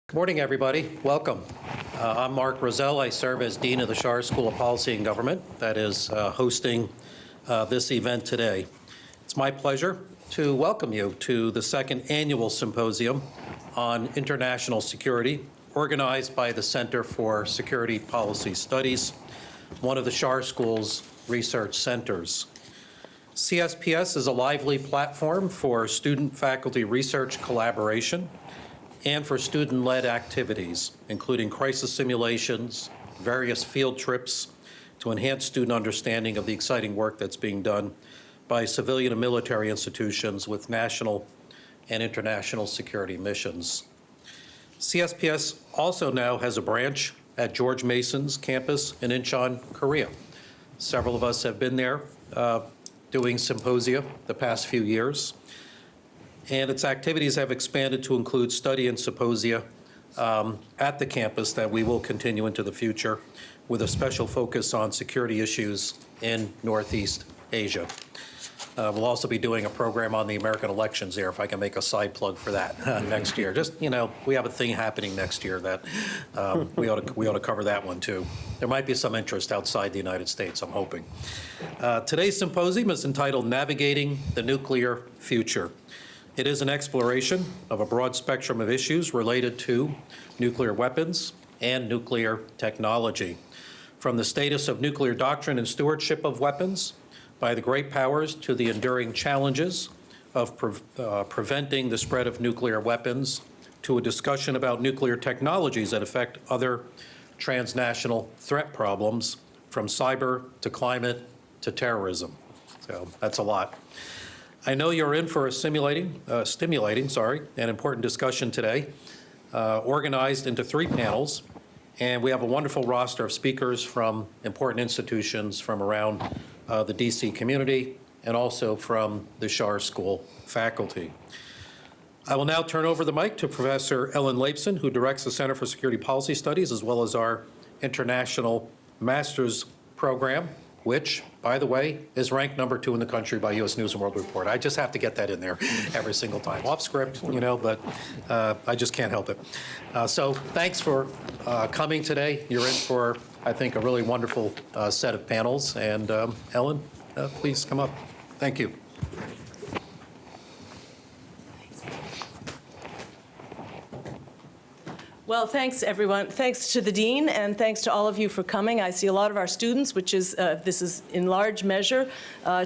Good morning, everybody. Welcome. I'm Mark Rozelle. I serve as Dean of the Schar School of Policy and Government that is hosting this event today. It's my pleasure to welcome you to the second annual symposium on international security, organized by the Center for Security Policy Studies, one of the Schar School's research centers. CSPS is a lively platform for student-faculty research collaboration and for student-led activities, including crisis simulations, various field trips to enhance student understanding of the exciting work that's being done by civilian and military institutions with national and international security missions. CSPS also now has a branch at George Mason's campus in Incheon, Korea. Several of us have been there doing symposia the past few years. And its activities have expanded to include study and symposia at the campus that we will continue into the future with a special focus on security issues in Northeast Asia. We'll also be doing a program on the American elections there, if I can make a side plug for that next year. Just, you know, we have a thing happening next year that we ought to cover that one too. There might be some interest outside the United States, I'm hoping. Today's symposium is entitled Navigating the Nuclear Future. It is an exploration of a broad spectrum of issues related to nuclear weapons and nuclear technology, from the status of nuclear doctrine and stewardship of weapons by the great powers to the enduring challenges of preventing the spread of nuclear weapons, to a discussion about nuclear technologies that affect other transnational threat problems, from cyber to climate to terrorism. So that's a lot. I know you're in for a stimulating, and important discussion today, organized into 3 panels, and we have a wonderful roster of speakers from important institutions from around the DC community and also from the Schar School faculty. I will now turn over the mic to Professor Ellen Leibson, who directs the Center for Security Policy Studies, as well as our International Master's Program, which, by the way, is ranked #2 in the country by U.S. News & World Report. I just have to get that in there every single time. Off script, you know, but I just can't help it. So thanks for coming today. You're in for, I think, a really wonderful set of panels. And Ellen, please come up. Thank you. Well, thanks, everyone. Thanks to the Dean, and thanks to all of you for coming. I see a lot of our students, which is, this is in large measure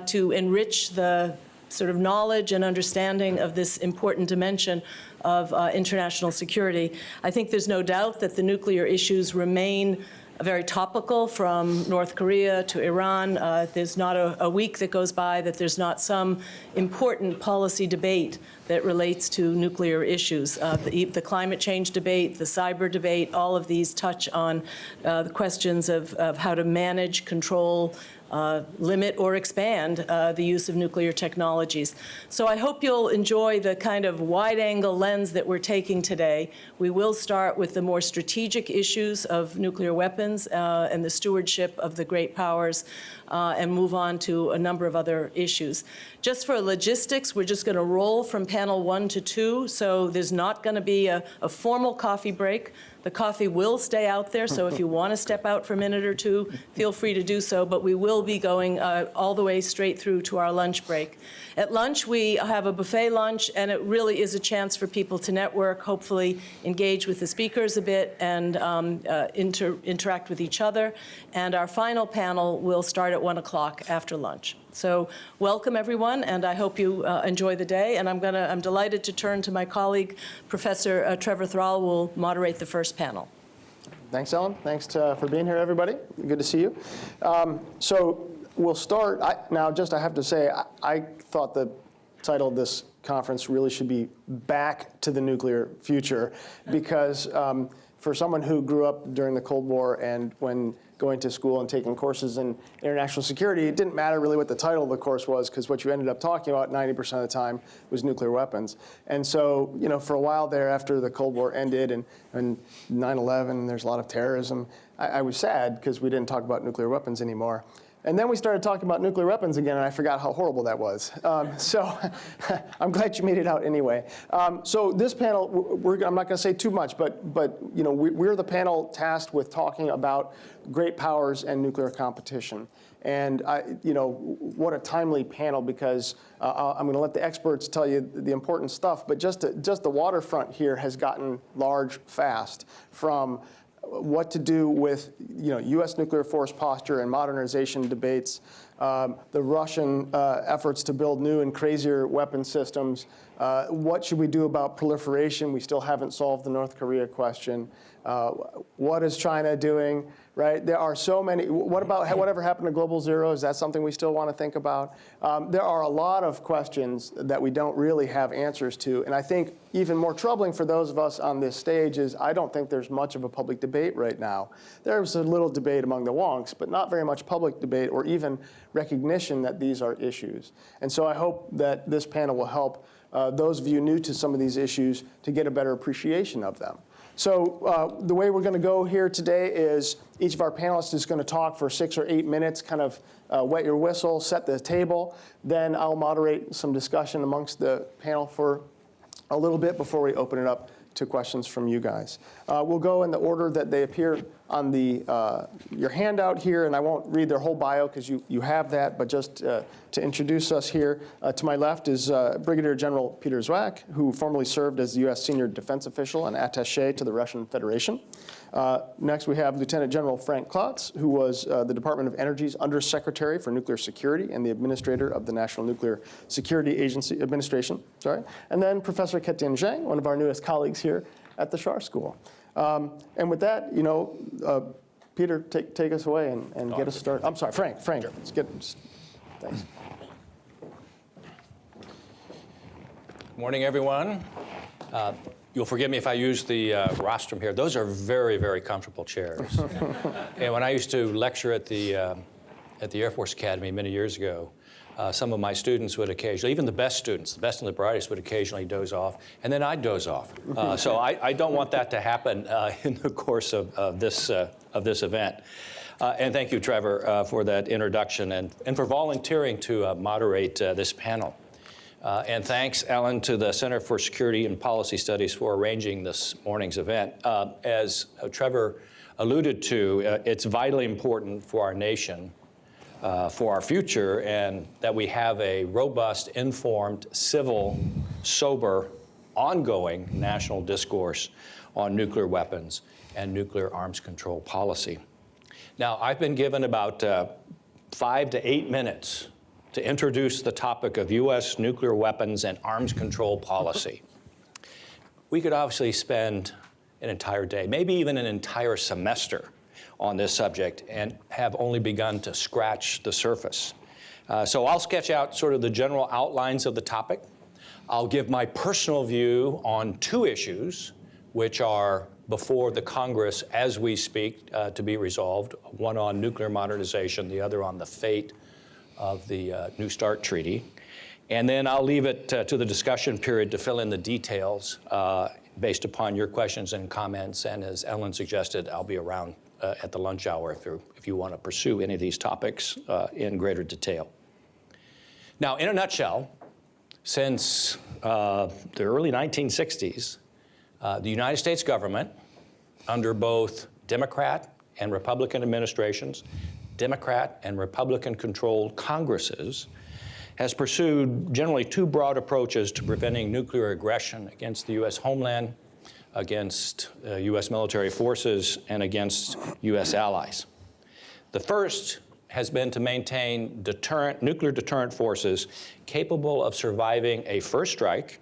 to enrich the sort of knowledge and understanding of this important dimension of international security. I think there's no doubt that the nuclear issues remain very topical, from North Korea to Iran. There's not a week that goes by that there's not some important policy debate that relates to nuclear issues. The climate change debate, the cyber debate, all of these touch on the questions of how to manage, control, limit or expand the use of nuclear technologies. So I hope you'll enjoy the kind of wide-angle lens that we're taking today. We will start with the more strategic issues of nuclear weapons and the stewardship of the great powers, and move on to a number of other issues. Just for logistics, we're just going to roll from panel 1 to 2, so there's not going to be a formal coffee break. The coffee will stay out there, so if you want to step out for a minute or two, feel free to do so, but we will be going all the way straight through to our lunch break. At lunch, we have a buffet lunch, and it really is a chance for people to network, hopefully engage with the speakers a bit, and interact with each other. And our final panel will start at 1 o'clock after lunch. So welcome, everyone, and I hope you enjoy the day. And I'm delighted to turn to my colleague, Professor Trevor Thrall, who will moderate the first panel. Thanks, Ellen. Thanks for being here, everybody. Good to see you. So we'll start. Now, I have to say, I thought the title of this conference really should be Back to the Nuclear Future, because for someone who grew up during the Cold War and when going to school and taking courses in international security, it didn't matter really what the title of the course was, because what you ended up talking about 90% of the time was nuclear weapons. And so, you know, for a while there, after the Cold War ended and 9/11, there's a lot of terrorism, I was sad because we didn't talk about nuclear weapons anymore. And then we started talking about nuclear weapons again, and I forgot how horrible that was. So I'm glad you made it out anyway. So this panel, I'm not going to say too much, but we're the panel tasked with talking about great powers and nuclear competition. And what a timely panel, because I'm going to let the experts tell you the important stuff. But just the waterfront here has gotten large fast, from what to do with U.S. nuclear force posture and modernization debates, the Russian efforts to build new and crazier weapon systems. What should we do about proliferation? We still haven't solved the North Korea question. What is China doing? Right? There are so many. What about whatever happened to Global Zero? Is that something we still want to think about? There are a lot of questions that we don't really have answers to. And I think even more troubling for those of us on this stage is I don't think there's much of a public debate right now. There's a little debate among the wonks, but not very much public debate or even recognition that these are issues. And so I hope that this panel will help those of you new to some of these issues to get a better appreciation of them. So the way we're going to go here today is each of our panelists is going to talk for 6 or 8 minutes, kind of wet your whistle, set the table. Then I'll moderate some discussion amongst the panel for a little bit before we open it up to questions from you guys. We'll go in the order that they appear on your handout here, and I won't read their whole bio because you have that, but just to introduce us here, to my left is Brigadier General Peter Zwack, who formerly served as the U.S. Senior Defense Official and Attaché to the Russian Federation. Next, we have Lieutenant General Frank Klotz, who was the Department of Energy's Undersecretary for Nuclear Security and the Administrator of the National Nuclear Security Agency Administration. And then Professor Ketian Zhang, one of our newest colleagues here at the Schar School. And with that, Peter, take us away and get us started. I'm sorry, Frank. Sure. Thanks. Morning, everyone. You'll forgive me if I use the rostrum here. Those are very, very comfortable chairs. And when I used to lecture at the Air Force Academy many years ago, some of my students would occasionally, even the best students, the best and the brightest, would occasionally doze off, and then I'd doze off. So I don't want that to happen in the course of this event. And thank you, Trevor, for that introduction and for volunteering to moderate this panel. And thanks, Ellen, to the Center for Security and Policy Studies for arranging this morning's event. As Trevor alluded to, it's vitally important for our nation, for our future, and that we have a robust, informed, civil, sober, ongoing national discourse on nuclear weapons and nuclear arms control policy. Now, I've been given about 5 to 8 minutes to introduce the topic of U.S. nuclear weapons and arms control policy. We could obviously spend an entire day, maybe even an entire semester on this subject and have only begun to scratch the surface. So I'll sketch out sort of the general outlines of the topic. I'll give my personal view on 2 issues, which are before the Congress as we speak to be resolved, one on nuclear modernization, the other on the fate of the New START Treaty. And then I'll leave it to the discussion period to fill in the details based upon your questions and comments. And as Ellen suggested, I'll be around at the lunch hour if you want to pursue any of these topics in greater detail. Now, in a nutshell, since the early 1960s, the United States government, under both Democrat and Republican administrations, Democrat and Republican-controlled Congresses, has pursued generally 2 broad approaches to preventing nuclear aggression against the U.S. homeland, against U.S. military forces, and against U.S. allies. The first has been to maintain nuclear deterrent forces capable of surviving a first strike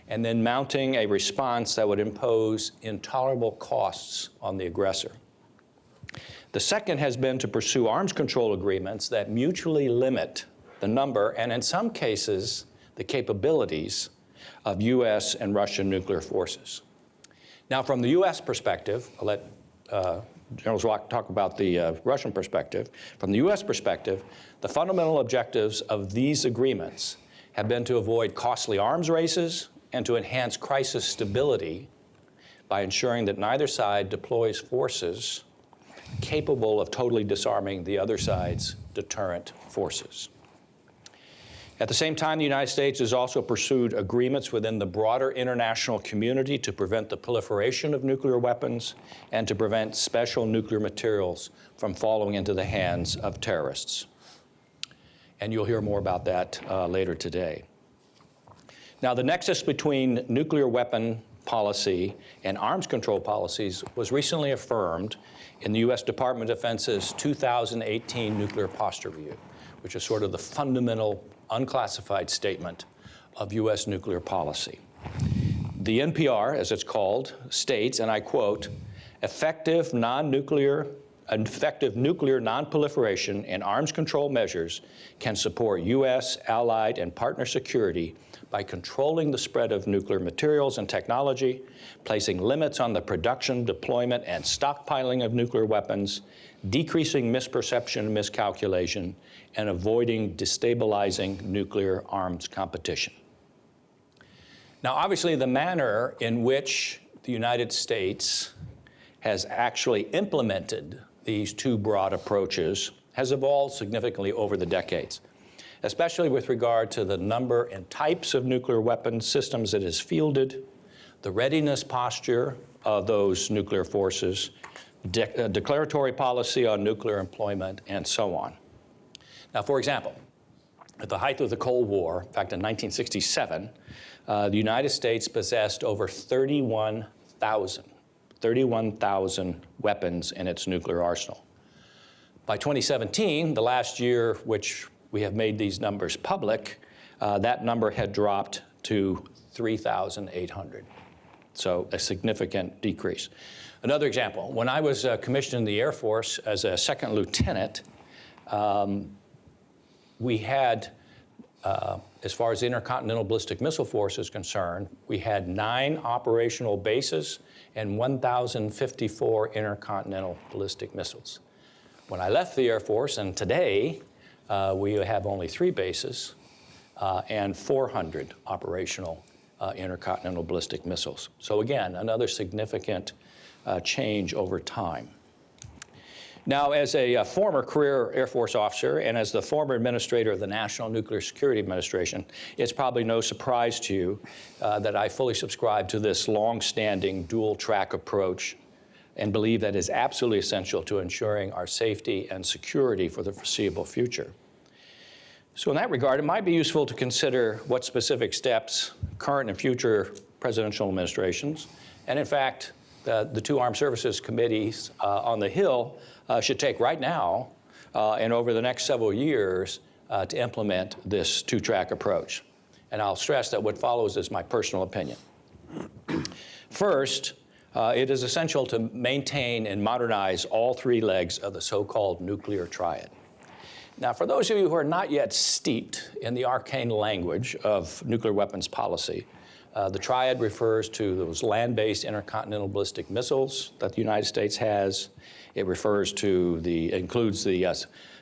and then mounting a response that would impose intolerable costs on the aggressor. The second has been to pursue arms control agreements that mutually limit the number and, in some cases, the capabilities of U.S. and Russian nuclear forces. Now, from the U.S. perspective, I'll let General Zwack talk about the Russian perspective. From the U.S. perspective, the fundamental objectives of these agreements have been to avoid costly arms races and to enhance crisis stability by ensuring that neither side deploys forces capable of totally disarming the other side's deterrent forces. At the same time, the United States has also pursued agreements within the broader international community to prevent the proliferation of nuclear weapons and to prevent special nuclear materials from falling into the hands of terrorists. And you'll hear more about that later today. Now, the nexus between nuclear weapon policy and arms control policies was recently affirmed in the U.S. Department of Defense's 2018 Nuclear Posture Review, which is sort of the fundamental unclassified statement of U.S. nuclear policy. The NPR, as it's called, states, and I quote, effective nuclear nonproliferation and arms control measures can support U.S., allied, and partner security by controlling the spread of nuclear materials and technology, placing limits on the production, deployment, and stockpiling of nuclear weapons, decreasing misperception and miscalculation, and avoiding destabilizing nuclear arms competition. Now, obviously, the manner in which the United States has actually implemented these two broad approaches has evolved significantly over the decades, especially with regard to the number and types of nuclear weapon systems it has fielded, the readiness posture of those nuclear forces, declaratory policy on nuclear employment, and so on. Now, for example, at the height of the Cold War, in fact, in 1967, the United States possessed over 31,000 weapons in its nuclear arsenal. By 2017, the last year which we have made these numbers public, that number had dropped to 3,800. So a significant decrease. Another example, when I was commissioned in the Air Force as a second lieutenant, we had, as far as the Intercontinental Ballistic Missile Force is concerned, we had 9 operational bases and 1,054 intercontinental ballistic missiles. When I left the Air Force, and today, we have only 3 bases and 400 operational intercontinental ballistic missiles. So again, another significant change over time. Now, as a former career Air Force officer and as the former administrator of the National Nuclear Security Administration, it's probably no surprise to you that I fully subscribe to this long-standing dual-track approach and believe that is absolutely essential to ensuring our safety and security for the foreseeable future. So in that regard, it might be useful to consider what specific steps current and future presidential administrations, and in fact, the 2 Armed Services Committees on the Hill should take right now and over the next several years to implement this 2-track approach. And I'll stress that what follows is my personal opinion. First, it is essential to maintain and modernize all 3 legs of the so-called nuclear triad. Now, for those of you who are not yet steeped in the arcane language of nuclear weapons policy, the triad refers to those land-based intercontinental ballistic missiles that the United States has. It includes the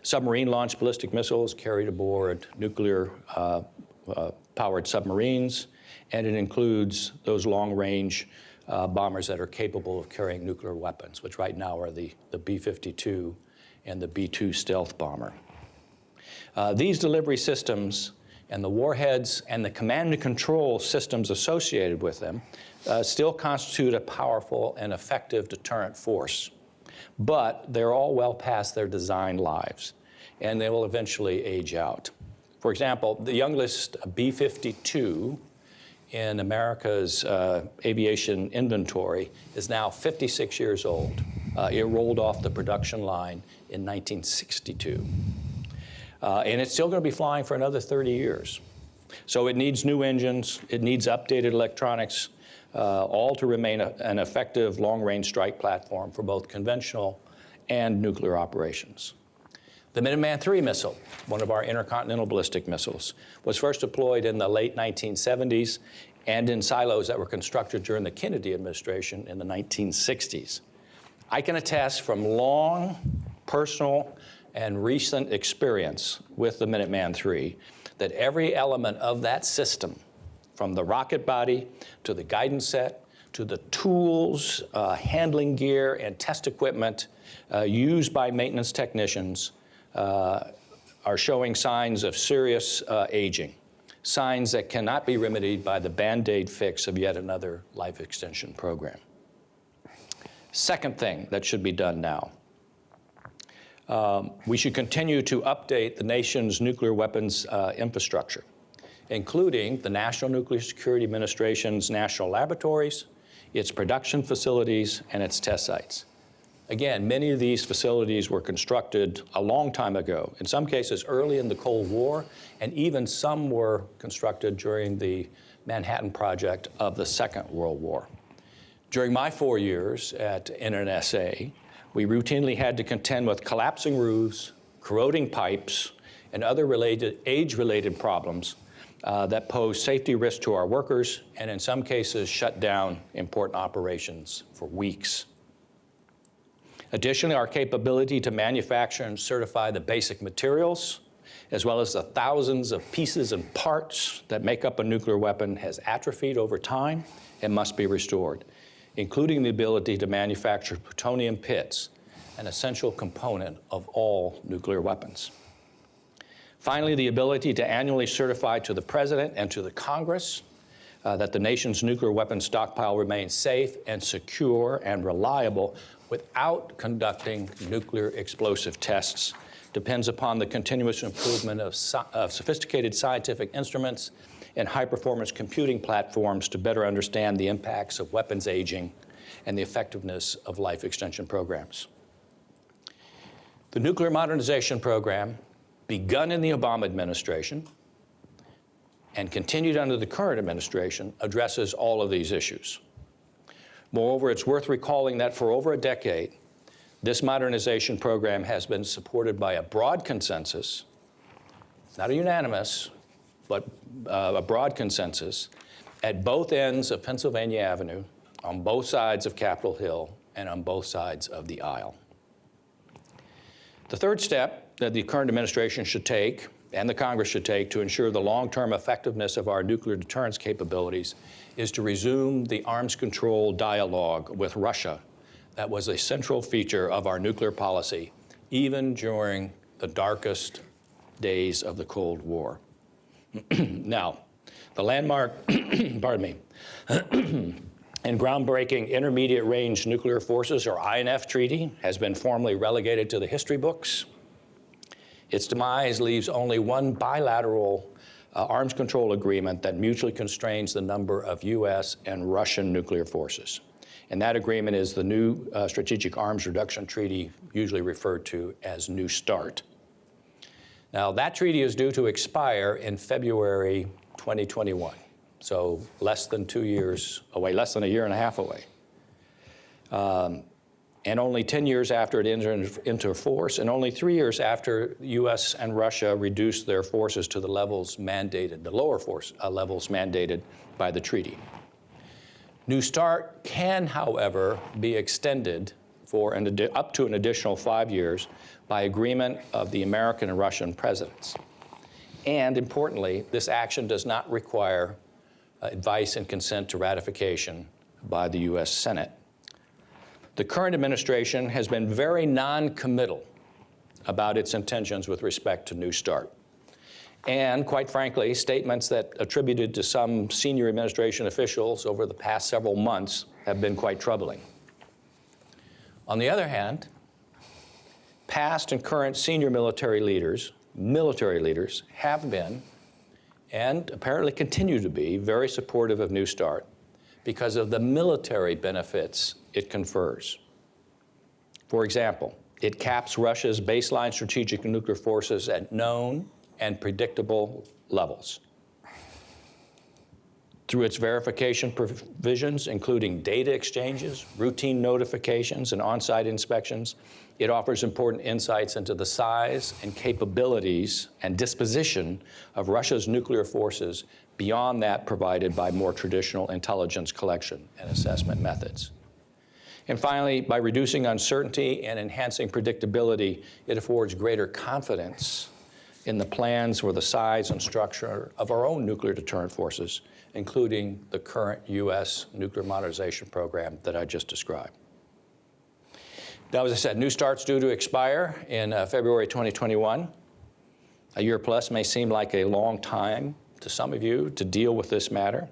submarine-launched ballistic missiles carried aboard nuclear-powered submarines, and it includes those long-range bombers that are capable of carrying nuclear weapons, which right now are the B-52 and the B-2 stealth bomber. These delivery systems and the warheads and the command and control systems associated with them still constitute a powerful and effective deterrent force. But they're all well past their design lives, and they will eventually age out. For example, the youngest B-52 in America's aviation inventory is now 56 years old. It rolled off the production line in 1962. And it's still going to be flying for another 30 years. So it needs new engines, it needs updated electronics, all to remain an effective long-range strike platform for both conventional and nuclear operations. The Minuteman III missile, one of our intercontinental ballistic missiles, was first deployed in the late 1970s and in silos that were constructed during the Kennedy administration in the 1960s. I can attest from long personal and recent experience with the Minuteman III that every element of that system, from the rocket body to the guidance set to the tools, handling gear, and test equipment used by maintenance technicians are showing signs of serious aging, signs that cannot be remedied by the Band-Aid fix of yet another life extension program. Second thing that should be done now, we should continue to update the nation's nuclear weapons infrastructure, including the National Nuclear Security Administration's national laboratories, its production facilities, and its test sites. Again, many of these facilities were constructed a long time ago, in some cases early in the Cold War, and even some were constructed during the Manhattan Project of the Second World War. During my 4 years at NNSA, we routinely had to contend with collapsing roofs, corroding pipes, and other age-related problems that pose safety risks to our workers, and in some cases shut down important operations for weeks. Additionally, our capability to manufacture and certify the basic materials, as well as the thousands of pieces and parts that make up a nuclear weapon, has atrophied over time and must be restored, including the ability to manufacture plutonium pits, an essential component of all nuclear weapons. Finally, the ability to annually certify to the President and to the Congress that the nation's nuclear weapons stockpile remains safe and secure and reliable without conducting nuclear explosive tests depends upon the continuous improvement of sophisticated scientific instruments and high-performance computing platforms to better understand the impacts of weapons aging and the effectiveness of life extension programs. The nuclear modernization program, begun in the Obama administration and continued under the current administration, addresses all of these issues. Moreover, it's worth recalling that for over a decade, this modernization program has been supported by a broad consensus, not a unanimous, but a broad consensus at both ends of Pennsylvania Avenue, on both sides of Capitol Hill, and on both sides of the aisle. The third step that the current administration should take, and the Congress should take, to ensure the long-term effectiveness of our nuclear deterrence capabilities is to resume the arms control dialogue with Russia that was a central feature of our nuclear policy, even during the darkest days of the Cold War. Now, the landmark, pardon me, and groundbreaking Intermediate Range Nuclear Forces, or INF Treaty, has been formally relegated to the history books. Its demise leaves only one bilateral arms control agreement that mutually constrains the number of U.S. and Russian nuclear forces. And that agreement is the new Strategic Arms Reduction Treaty, usually referred to as New START. Now, that treaty is due to expire in February 2021, so less than 2 years away, less than a year and a half away. And only 10 years after it entered into force, and only 3 years after the U.S. and Russia reduced their forces to the levels mandated, the lower force levels mandated by the treaty. New START can, however, be extended for up to an additional 5 years by agreement of the American and Russian presidents. And importantly, this action does not require advice and consent to ratification by the U.S. Senate. The current administration has been very non-committal about its intentions with respect to New START. And quite frankly, statements that attributed to some senior administration officials over the past several months have been quite troubling. On the other hand, past and current senior military leaders have been, and apparently continue to be, very supportive of New START because of the military benefits it confers. For example, it caps Russia's baseline strategic nuclear forces at known and predictable levels. Through its verification provisions, including data exchanges, routine notifications, and on-site inspections, it offers important insights into the size and capabilities and disposition of Russia's nuclear forces beyond that provided by more traditional intelligence collection and assessment methods. And finally, by reducing uncertainty and enhancing predictability, it affords greater confidence in the plans or the size and structure of our own nuclear deterrent forces, including the current U.S. nuclear modernization program that I just described. Now, as I said, New START's due to expire in February 2021. A year plus may seem like a long time to some of you to deal with this matter,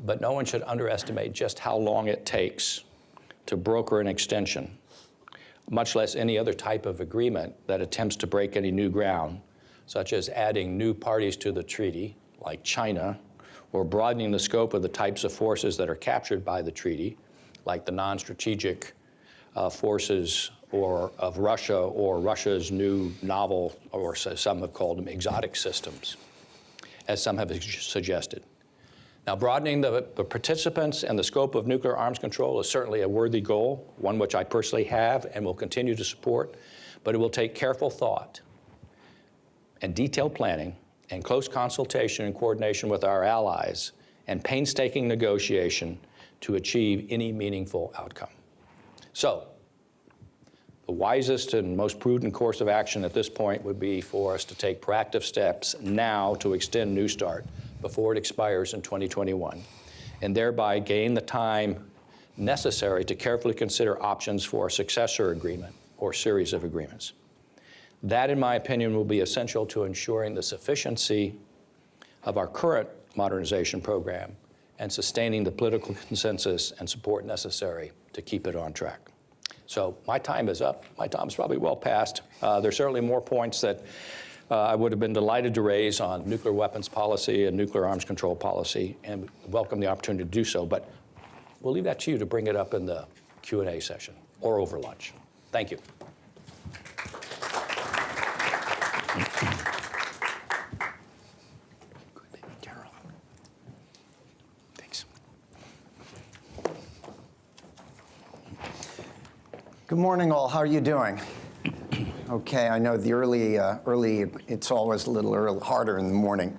but no one should underestimate just how long it takes to broker an extension, much less any other type of agreement that attempts to break any new ground, such as adding new parties to the treaty, like China, or broadening the scope of the types of forces that are captured by the treaty, like the non-strategic forces of Russia or Russia's new novel, or some have called them exotic systems, as some have suggested. Now, broadening the participants and the scope of nuclear arms control is certainly a worthy goal, one which I personally have and will continue to support, but it will take careful thought and detailed planning and close consultation and coordination with our allies and painstaking negotiation to achieve any meaningful outcome. So, the wisest and most prudent course of action at this point would be for us to take proactive steps now to extend New START before it expires in 2021, and thereby gain the time necessary to carefully consider options for a successor agreement or series of agreements. That, in my opinion, will be essential to ensuring the sufficiency of our current modernization program and sustaining the political consensus and support necessary to keep it on track. So my time is up. My time is probably well past. There's certainly more points that I would have been delighted to raise on nuclear weapons policy and nuclear arms control policy, and welcome the opportunity to do so. But we'll leave that to you to bring it up in the Q&A session or over lunch. Thank you. General. Thanks. Good morning, all. How are you doing? Okay, I know the early, it's always a little harder in the morning.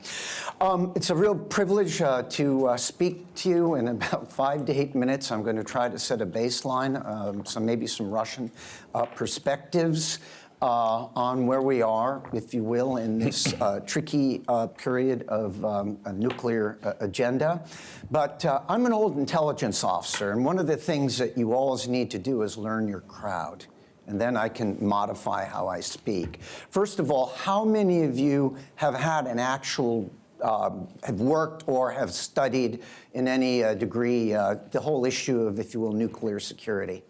It's a real privilege to speak to you in about 5 to 8 minutes. I'm going to try to set a baseline, maybe some Russian perspectives on where we are, if you will, in this tricky period of a nuclear agenda. But I'm an old intelligence officer, and one of the things that you always need to do is learn your crowd. And then I can modify how I speak. First of all, how many of you have had an actual, have worked or have studied in any degree the whole issue of, if you will, nuclear security?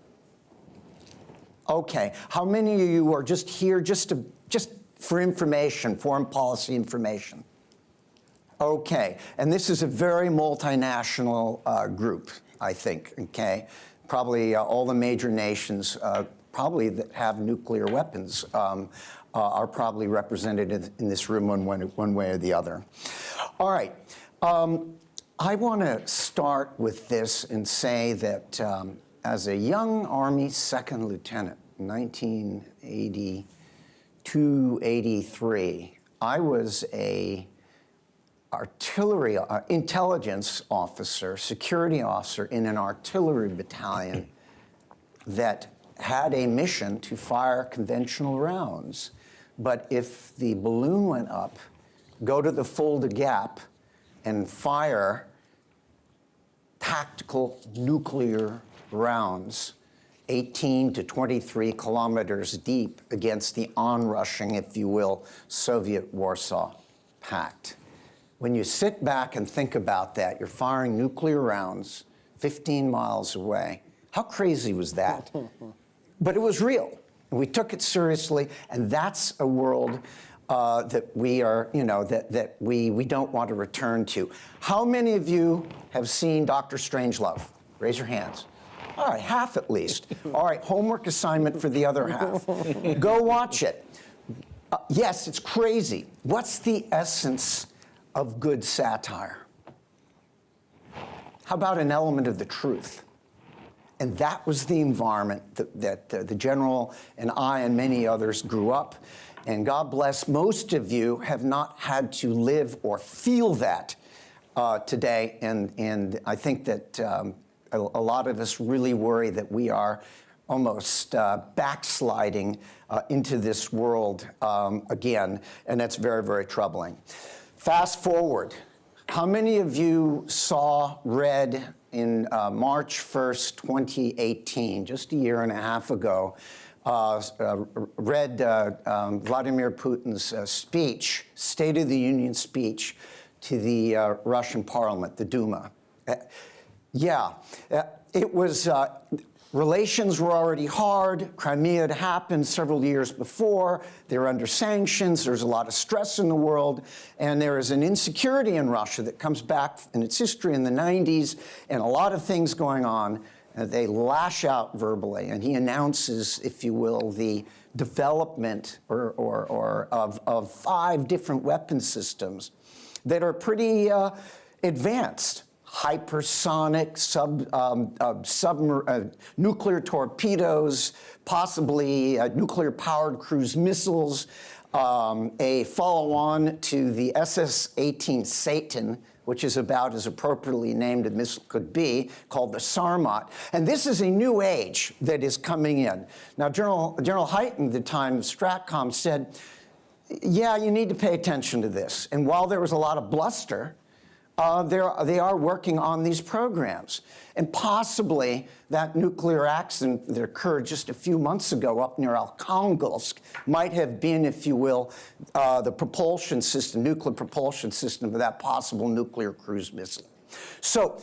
Okay. How many of you are just here just for information, foreign policy information? Okay. And this is a very multinational group, I think, okay? Probably all the major nations probably that have nuclear weapons are probably represented in this room one way or the other. All right. I want to start with this and say that as a young Army second lieutenant in 1982-83, I was a artillery intelligence officer, security officer in an artillery battalion that had a mission to fire conventional rounds. But if the balloon went up, go to the Fulda Gap and fire tactical nuclear rounds 18 to 23 kilometers deep against the onrushing, if you will, Soviet Warsaw Pact. When you sit back and think about that, you're firing nuclear rounds 15 miles away. How crazy was that? But it was real. We took it seriously, and that's a world that we are, that we don't want to return to. How many of you have seen Dr. Strangelove? Raise your hands. All right, half at least. All right, homework assignment for the other half. Go watch it. Yes, it's crazy. What's the essence of good satire? How about an element of the truth? And that was the environment that the general and I and many others grew up. And God bless, most of you have not had to live or feel that today. And I think that a lot of us really worry that we are almost backsliding into this world again, and that's very, very troubling. Fast forward. How many of you read in March 1st, 2018, just a year and a half ago, read Vladimir Putin's speech, State of the Union speech, to the Russian parliament, the Duma? It was, relations were already hard. Crimea had happened several years before. They're under sanctions. There's a lot of stress in the world. And there is an insecurity in Russia that comes back in its history in the 90s, and a lot of things going on. And they lash out verbally. And he announces, if you will, the development of 5 different weapon systems that are pretty advanced. Hypersonic, nuclear torpedoes, possibly nuclear-powered cruise missiles, a follow-on to the SS-18 Satan, which is about as appropriately named a missile could be, called the Sarmat. And this is a new age that is coming in. Now, General Hyten, the time Stratcom, said, yeah, you need to pay attention to this. And while there was a lot of bluster, they are working on these programs. And possibly that nuclear accident that occurred just a few months ago up near Arkhangelsk might have been, if you will, the propulsion system, nuclear propulsion system of that possible nuclear cruise missile. So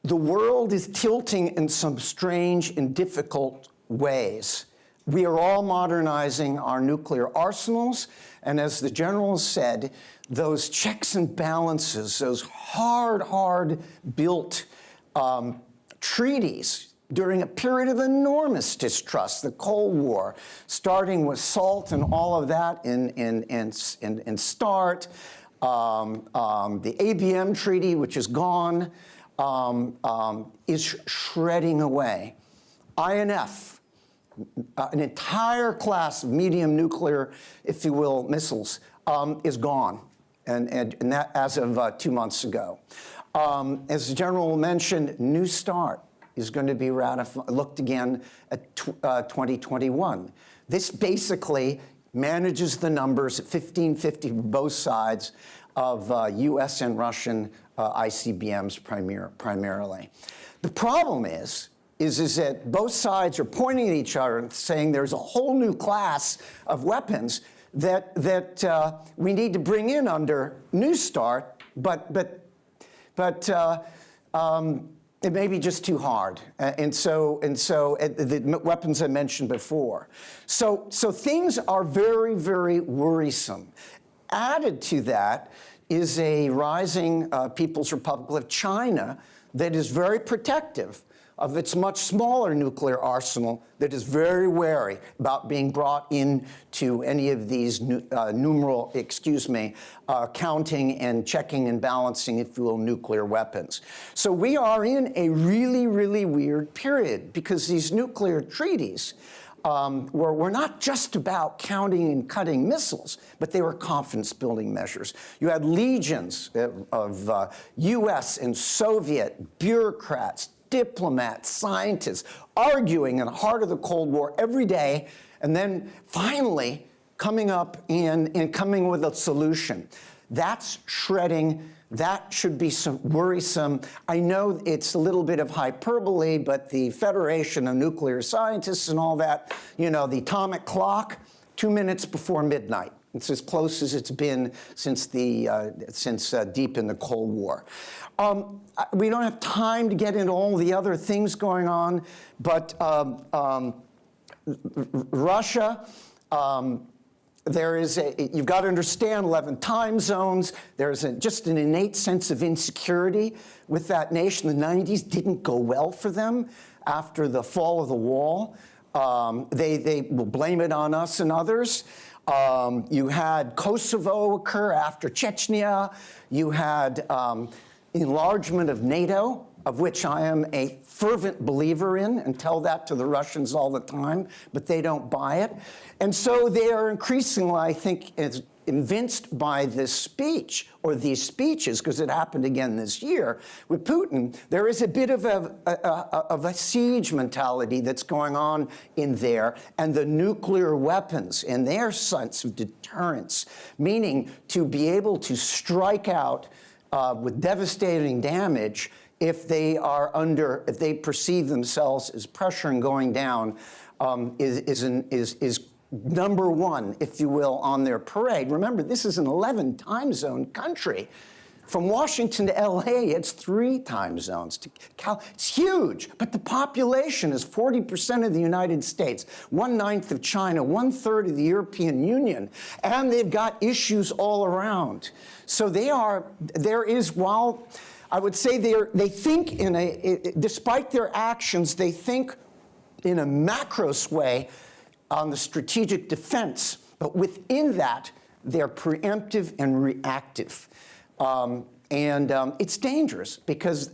the world is tilting in some strange and difficult ways. We are all modernizing our nuclear arsenals, and as the general said, those checks and balances, those hard built treaties during a period of enormous distrust, the Cold War, starting with SALT and all of that in START, the ABM treaty, which is gone, is shredding away. INF, an entire class of medium nuclear, if you will, missiles, is gone, and that as of 2 months ago. As the general mentioned, New START is going to be looked again at 2021. This basically manages the numbers at 1550 for both sides of U.S. and Russian ICBMs primarily. The problem is that both sides are pointing at each other and saying there's a whole new class of weapons that we need to bring in under New START, but it may be just too hard, and so the weapons I mentioned before. So things are very, very worrisome. Added to that is a rising People's Republic of China that is very protective of its much smaller nuclear arsenal, that is very wary about being brought into any of these counting and checking and balancing, if you will, nuclear weapons. So we are in a really, really weird period because these nuclear treaties were not just about counting and cutting missiles, but they were confidence-building measures. You had legions of U.S. and Soviet bureaucrats, diplomats, scientists, arguing in the heart of the Cold War every day, and then finally coming up and coming with a solution. That's shredding. That should be worrisome. I know it's a little bit of hyperbole, but the Federation of Nuclear Scientists and all that, you know, the atomic clock, 2 minutes before midnight. It's as close as it's been since deep in the Cold War. We don't have time to get into all the other things going on, but Russia, you've got to understand 11 time zones. There's just an innate sense of insecurity with that nation. The 90s didn't go well for them after the fall of the wall. They will blame it on us and others. You had Kosovo occur after Chechnya. You had enlargement of NATO, of which I am a fervent believer in, and tell that to the Russians all the time, but they don't buy it. And so they are increasingly, I think, as convinced by this speech, or these speeches, because it happened again this year with Putin, there is a bit of a siege mentality that's going on in there, and the nuclear weapons and their sense of deterrence, meaning to be able to strike out with devastating damage if they perceive themselves as pressure and going down, is number one, if you will, on their parade. Remember, this is an 11 time zone country. From Washington to LA, it's 3 time zones. It's huge, but the population is 40% of the United States, 1/9 of China, 1/3 of the European Union, and they've got issues all around. So while I would say they think despite their actions, they think in a macros way on the strategic defense, but within that, they're preemptive and reactive. It's dangerous because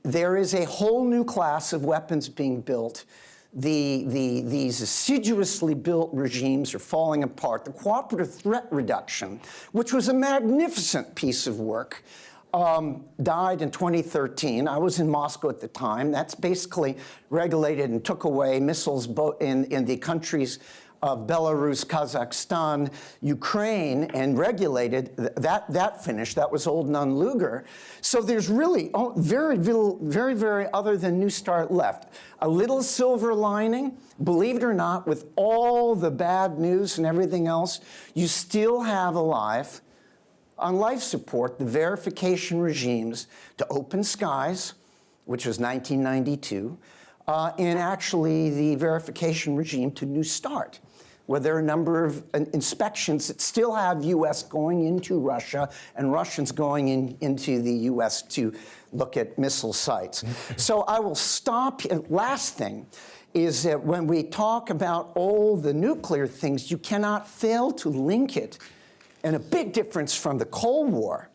there is a whole new class of weapons being built. These assiduously built regimes are falling apart. The cooperative threat reduction, which was a magnificent piece of work, died in 2013. I was in Moscow at the time. That's basically regulated and took away missiles in the countries of Belarus, Kazakhstan, Ukraine, and regulated that finished. That was old Nunn-Lugar. So there's really very little, very other than New START left. A little silver lining, believe it or not, with all the bad news and everything else, you still have alive on life support the verification regimes to Open Skies, which was 1992, and actually the verification regime to New START, where there are a number of inspections that still have U.S. going into Russia and Russians going into the U.S. to look at missile sites. So I will stop. Last thing is that when we talk about all the nuclear things, you cannot fail to link it. And a big difference from the Cold War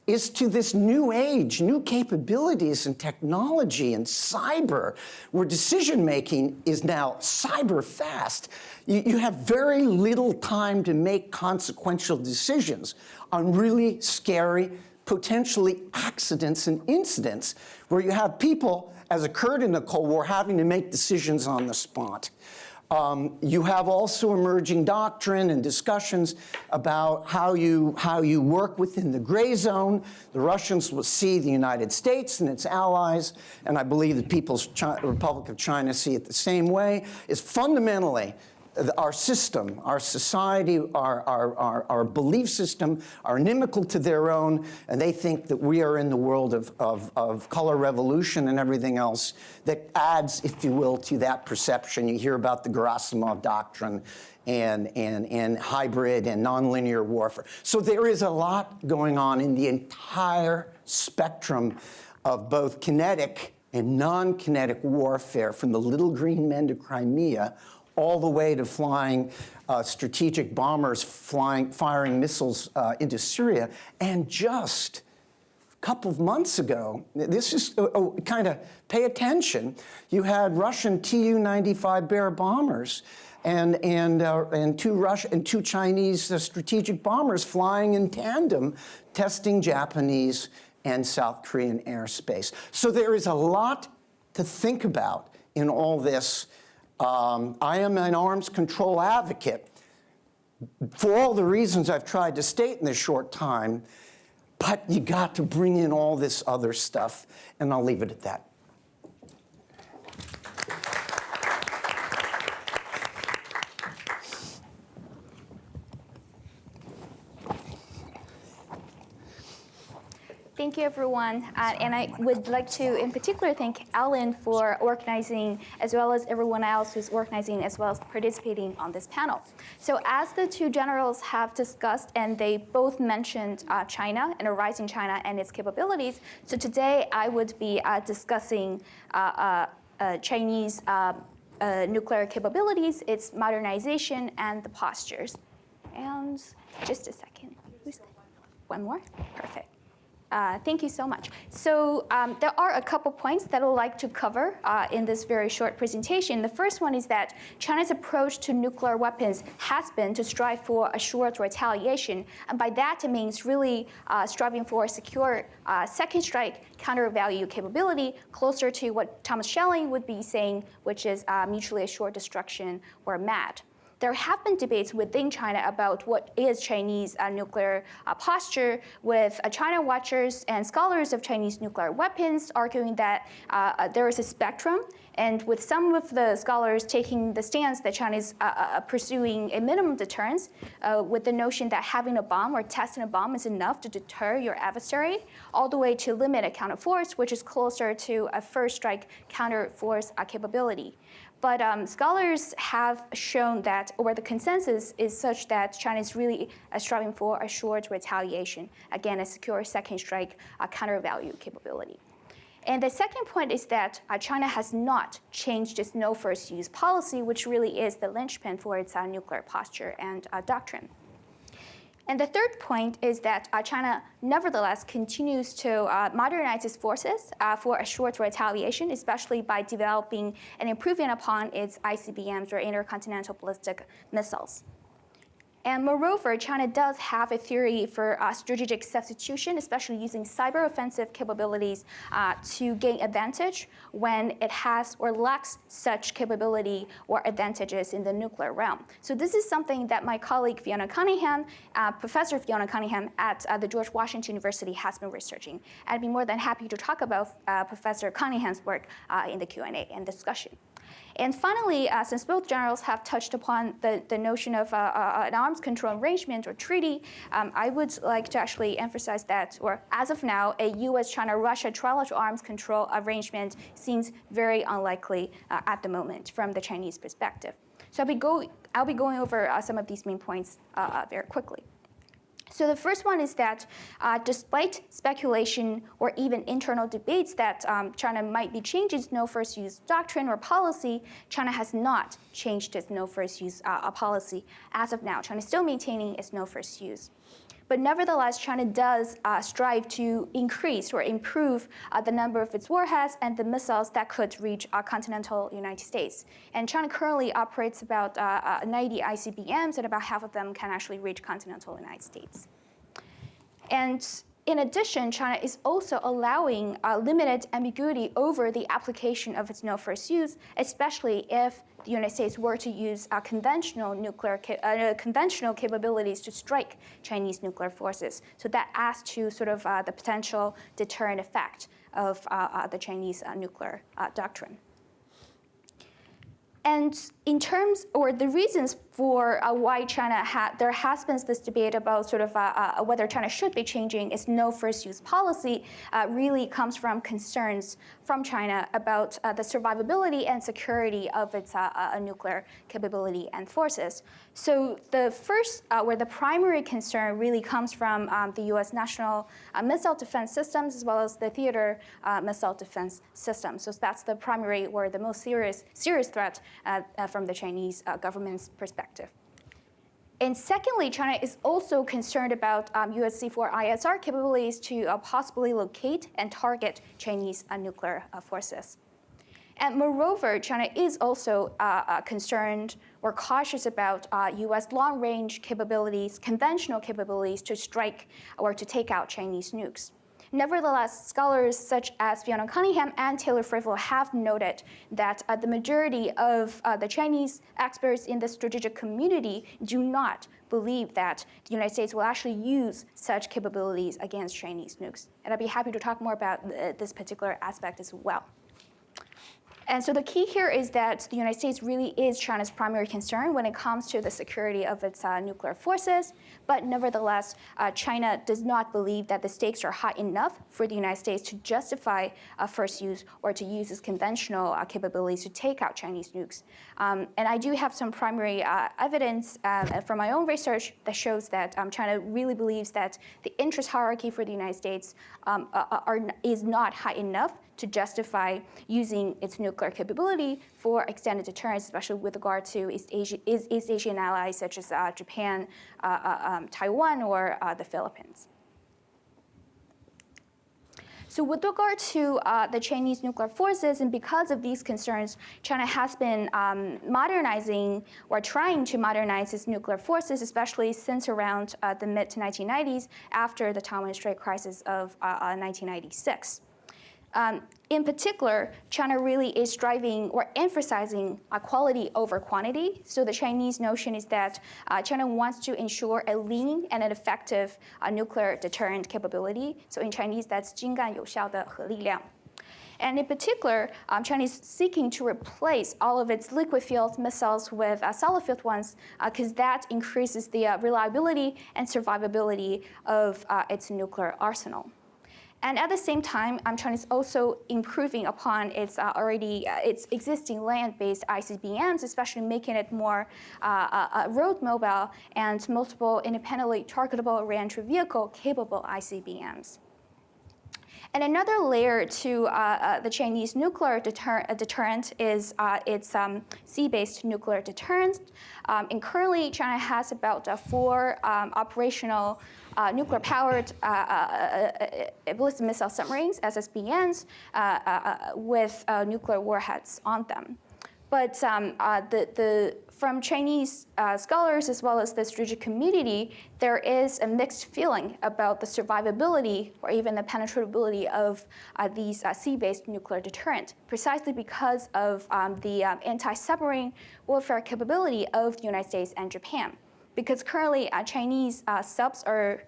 is to this new age, new capabilities and technology and cyber, where decision-making is now cyber fast. You have very little time to make consequential decisions on really scary, potentially accidents and incidents, where you have people, as occurred in the Cold War, having to make decisions on the spot. You have also emerging doctrine and discussions about how you work within the gray zone. The Russians will see the United States and its allies, and I believe the People's Republic of China see it the same way, is fundamentally our system, our society, our belief system are inimical to their own, and they think that we are in the world of color revolution and everything else that adds, if you will, to that perception. You hear about the Gerasimov doctrine and hybrid and nonlinear warfare. So there is a lot going on in the entire spectrum of both kinetic and non-kinetic warfare, from the little green men to Crimea, all the way to flying strategic bombers, firing missiles into Syria. And just a couple of months ago, this is kind of pay attention, you had Russian Tu-95 Bear bombers and two Chinese strategic bombers flying in tandem, testing Japanese and South Korean airspace. So there is a lot to think about in all this. I am an arms control advocate for all the reasons I've tried to state in this short time, but you got to bring in all this other stuff, and I'll leave it at that. Thank you, everyone. And I would like to, in particular, thank Alan for organizing, as well as everyone else who's organizing, as well as participating on this panel. So as the two generals have discussed, and they both mentioned China and a rise in China and its capabilities, so today I would be discussing Chinese nuclear capabilities, its modernization, and the postures. And just a second. One more? Perfect. Thank you so much. So there are a couple points that I would like to cover in this very short presentation. The first one is that China's approach to nuclear weapons has been to strive for assured retaliation. And by that, it means really striving for a secure second strike counter-value capability, closer to what Thomas Schelling would be saying, which is mutually assured destruction, or MAD. There have been debates within China about what is Chinese nuclear posture, with China watchers and scholars of Chinese nuclear weapons arguing that there is a spectrum, and with some of the scholars taking the stance that China is pursuing a minimum deterrence, with the notion that having a bomb or testing a bomb is enough to deter your adversary, all the way to limit a counter force, which is closer to a first strike counter force capability. But scholars have shown that, or the consensus is such that China is really striving for assured retaliation, again, a secure second strike counter-value capability. And the second point is that China has not changed its no first use policy, which really is the linchpin for its nuclear posture and doctrine. And the third point is that China nevertheless continues to modernize its forces for assured retaliation, especially by developing and improving upon its ICBMs, or intercontinental ballistic missiles. And moreover, China does have a theory for strategic substitution, especially using cyber offensive capabilities to gain advantage when it has or lacks such capability or advantages in the nuclear realm. So this is something that my colleague Fiona Cunningham, Professor Fiona Cunningham at the George Washington University has been researching. I'd be more than happy to talk about Professor Cunningham's work in the Q&A and discussion. And finally, since both generals have touched upon the notion of an arms control arrangement or treaty, I would like to actually emphasize that, or as of now, a US-China-Russia trilateral arms control arrangement seems very unlikely at the moment from the Chinese perspective. So I'll be going over some of these main points very quickly. So the first one is that despite speculation or even internal debates that China might be changing its no first use doctrine or policy, China has not changed its no first use policy as of now. China is still maintaining its no first use. But nevertheless, China does strive to increase or improve the number of its warheads and the missiles that could reach continental United States. And China currently operates about 90 ICBMs, and about half of them can actually reach continental United States. And in addition, China is also allowing limited ambiguity over the application of its no first use, especially if the United States were to use conventional capabilities to strike Chinese nuclear forces. So that adds to sort of the potential deterrent effect of the Chinese nuclear doctrine. And in terms, or the reasons for why China there has been this debate about sort of whether China should be changing its no first use policy really comes from concerns from China about the survivability and security of its nuclear capability and forces. So the first, or the primary concern really comes from the US national missile defense systems, as well as the theater missile defense system. So that's the primary or the most serious threat from the Chinese government's perspective. And secondly, China is also concerned about US C4ISR capabilities to possibly locate and target Chinese nuclear forces. And moreover, China is also concerned or cautious about US long-range capabilities, conventional capabilities to strike or to take out Chinese nukes. Nevertheless, scholars such as Fiona Cunningham and Taylor Frivol have noted that the majority of the Chinese experts in the strategic community do not believe that the United States will actually use such capabilities against Chinese nukes. And I'd be happy to talk more about this particular aspect as well. And so the key here is that the United States really is China's primary concern when it comes to the security of its nuclear forces. But nevertheless, China does not believe that the stakes are high enough for the United States to justify first use or to use its conventional capabilities to take out Chinese nukes. And I do have some primary evidence from my own research that shows that China really believes that the interest hierarchy for the United States is not high enough to justify using its nuclear capability for extended deterrence, especially with regard to East Asian allies such as Japan, Taiwan, or the Philippines. So with regard to the Chinese nuclear forces, and because of these concerns, China has been modernizing or trying to modernize its nuclear forces, especially since around the mid to 1990s after the Taiwan Strait crisis of 1996. In particular, China really is driving or emphasizing quality over quantity. So the Chinese notion is that China wants to ensure a lean and an effective nuclear deterrent capability. So in Chinese, that's 精干有效的核力量. And in particular, China is seeking to replace all of its liquid-fueled missiles with solid-fueled ones because that increases the reliability and survivability of its nuclear arsenal. And at the same time, China is also improving upon its its existing land-based ICBMs, especially making it more road mobile and multiple independently targetable reentry vehicle capable ICBMs. And another layer to the Chinese nuclear deterrent is its sea-based nuclear deterrent. And currently, China has about 4 operational nuclear-powered ballistic missile submarines, SSBNs, with nuclear warheads on them. But from Chinese scholars as well as the strategic community, there is a mixed feeling about the survivability or even the penetratability of these sea-based nuclear deterrent, precisely because of the anti-submarine warfare capability of the United States and Japan. Because currently, Chinese subs are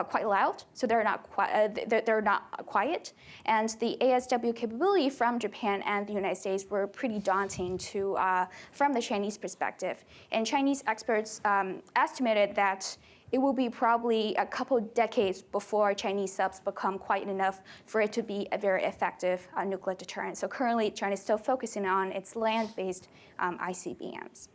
quite loud, so they're not quiet. And the ASW capability from Japan and the United States were pretty daunting from the Chinese perspective. And Chinese experts estimated that it will be probably a couple decades before Chinese subs become quiet enough for it to be a very effective nuclear deterrent. So currently, China is still focusing on its land-based ICBMs.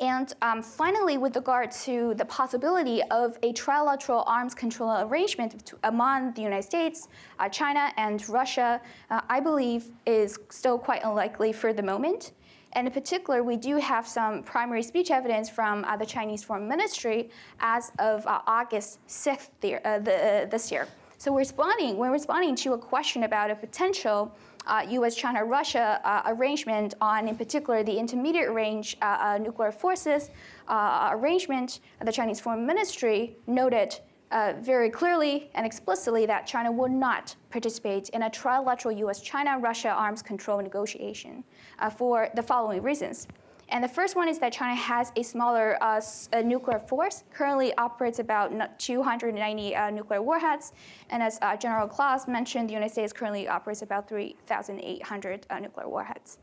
And finally, with regard to the possibility of a trilateral arms control arrangement among the United States, China, and Russia, I believe is still quite unlikely for the moment. And in particular, we do have some primary speech evidence from the Chinese Foreign Ministry as of August 6th this year. So we're responding to a question about a potential U.S.-China-Russia arrangement on, in particular, the intermediate range nuclear forces arrangement. The Chinese Foreign Ministry noted very clearly and explicitly that China will not participate in a trilateral U.S.-China-Russia arms control negotiation for the following reasons. And the first one is that China has a smaller nuclear force, currently operates about 290 nuclear warheads. And as General Klotz mentioned, the United States currently operates about 3,800 nuclear warheads.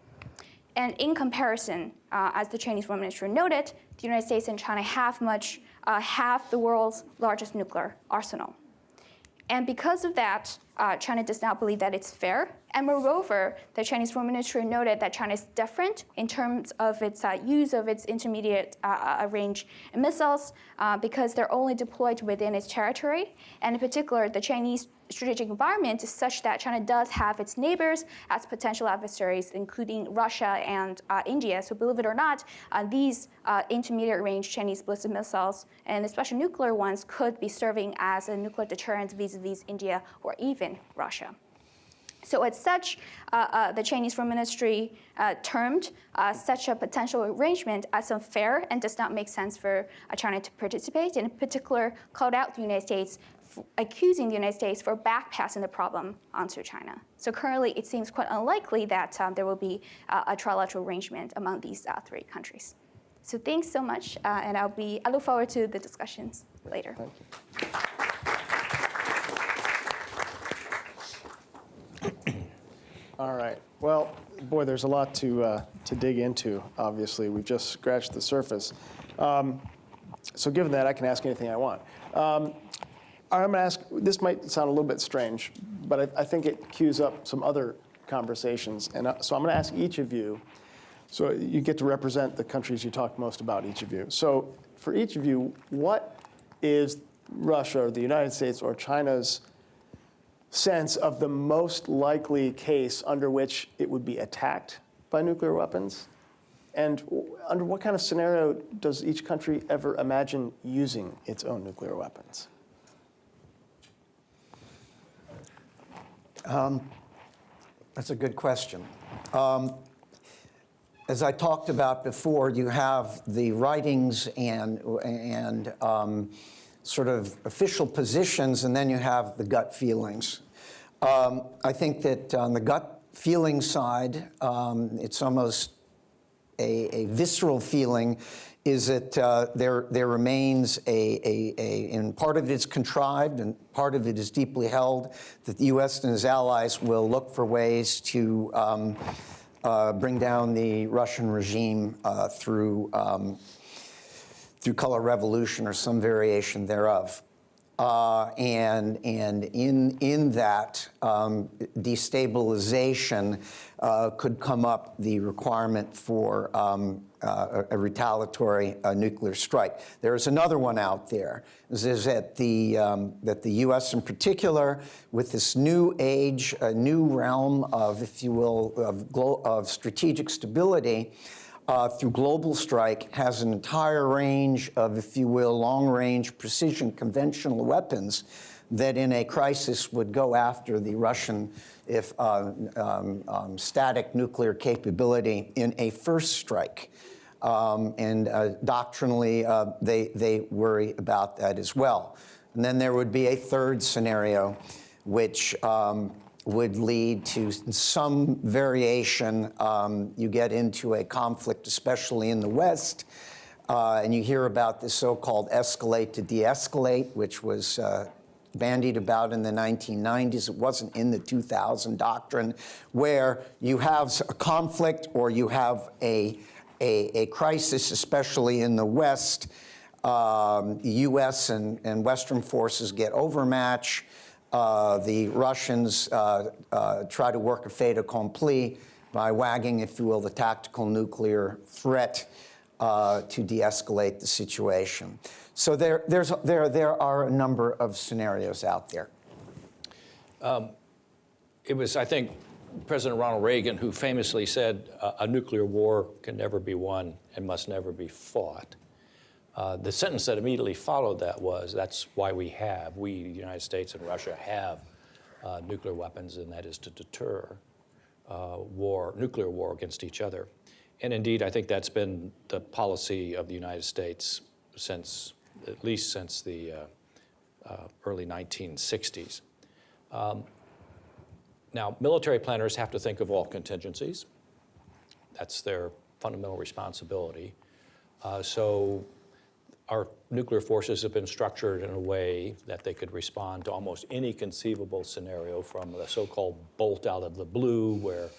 And in comparison, as the Chinese Foreign Ministry noted, the United States and China have the world's largest nuclear arsenal. And because of that, China does not believe that it's fair. And moreover, the Chinese Foreign Ministry noted that China is different in terms of its use of its intermediate range missiles because they're only deployed within its territory. And in particular, the Chinese strategic environment is such that China does have its neighbors as potential adversaries, including Russia and India. So believe it or not, these intermediate range Chinese ballistic missiles, and especially nuclear ones, could be serving as a nuclear deterrent vis-a-vis India or even Russia. So as such, the Chinese Foreign Ministry termed such a potential arrangement as unfair and does not make sense for China to participate, and in particular called out the United States, accusing the United States for backpassing the problem onto China. So currently, it seems quite unlikely that there will be a trilateral arrangement among these 3 countries. So thanks so much, and I look forward to the discussions later. Thank you. All right. Well, boy, there's a lot to dig into, obviously. We've just scratched the surface. So given that, I can ask anything I want. I'm going to ask, this might sound a little bit strange, but I think it cues up some other conversations. And so I'm going to ask each of you, so you get to represent the countries you talk most about, each of you. So for each of you, what is Russia or the United States or China's sense of the most likely case under which it would be attacked by nuclear weapons? And under what kind of scenario does each country ever imagine using its own nuclear weapons? That's a good question. As I talked about before, you have the writings and sort of official positions, and then you have the gut feelings. I think that on the gut feeling side, it's almost a visceral feeling, is that there remains and part of it is contrived and part of it is deeply held, that the U.S. and its allies will look for ways to bring down the Russian regime through color revolution or some variation thereof. And in that destabilization could come up the requirement for a retaliatory nuclear strike. There is another one out there, is that the U.S. in particular, with this new age, a new realm of, if you will, of strategic stability, through global strike, has an entire range of, if you will, long-range precision conventional weapons that in a crisis would go after the Russian static nuclear capability in a first strike. Doctrinally, they worry about that as well. And then there would be a third scenario, which would lead to some variation. You get into a conflict, especially in the West, and you hear about the so-called escalate to de-escalate, which was bandied about in the 1990s. It wasn't in the 2000 doctrine, where you have a conflict or you have a crisis, especially in the West. The U.S. and Western forces get overmatched. The Russians try to work a fait accompli by wagging, if you will, the tactical nuclear threat to de-escalate the situation. So there are a number of scenarios out there. It was, I think, President Ronald Reagan who famously said, a nuclear war can never be won and must never be fought. The sentence that immediately followed that was, that's why we, the United States and Russia have nuclear weapons, and that is to deter nuclear war against each other. And indeed, I think that's been the policy of the United States at least since the early 1960s. Now, military planners have to think of all contingencies. That's their fundamental responsibility. So our nuclear forces have been structured in a way that they could respond to almost any conceivable scenario, from the so-called bolt out of the blue, where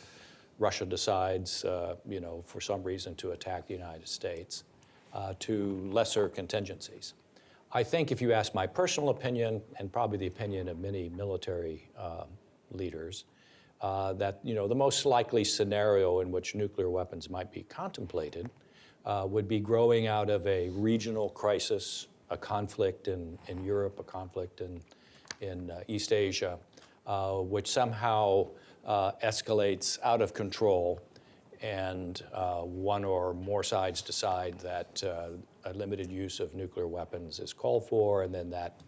Russia decides, for some reason to attack the United States, to lesser contingencies. I think if you ask my personal opinion, and probably the opinion of many military leaders, that the most likely scenario in which nuclear weapons might be contemplated would be growing out of a regional crisis, a conflict in Europe, a conflict in East Asia, which somehow escalates out of control, and one or more sides decide that a limited use of nuclear weapons is called for, and then that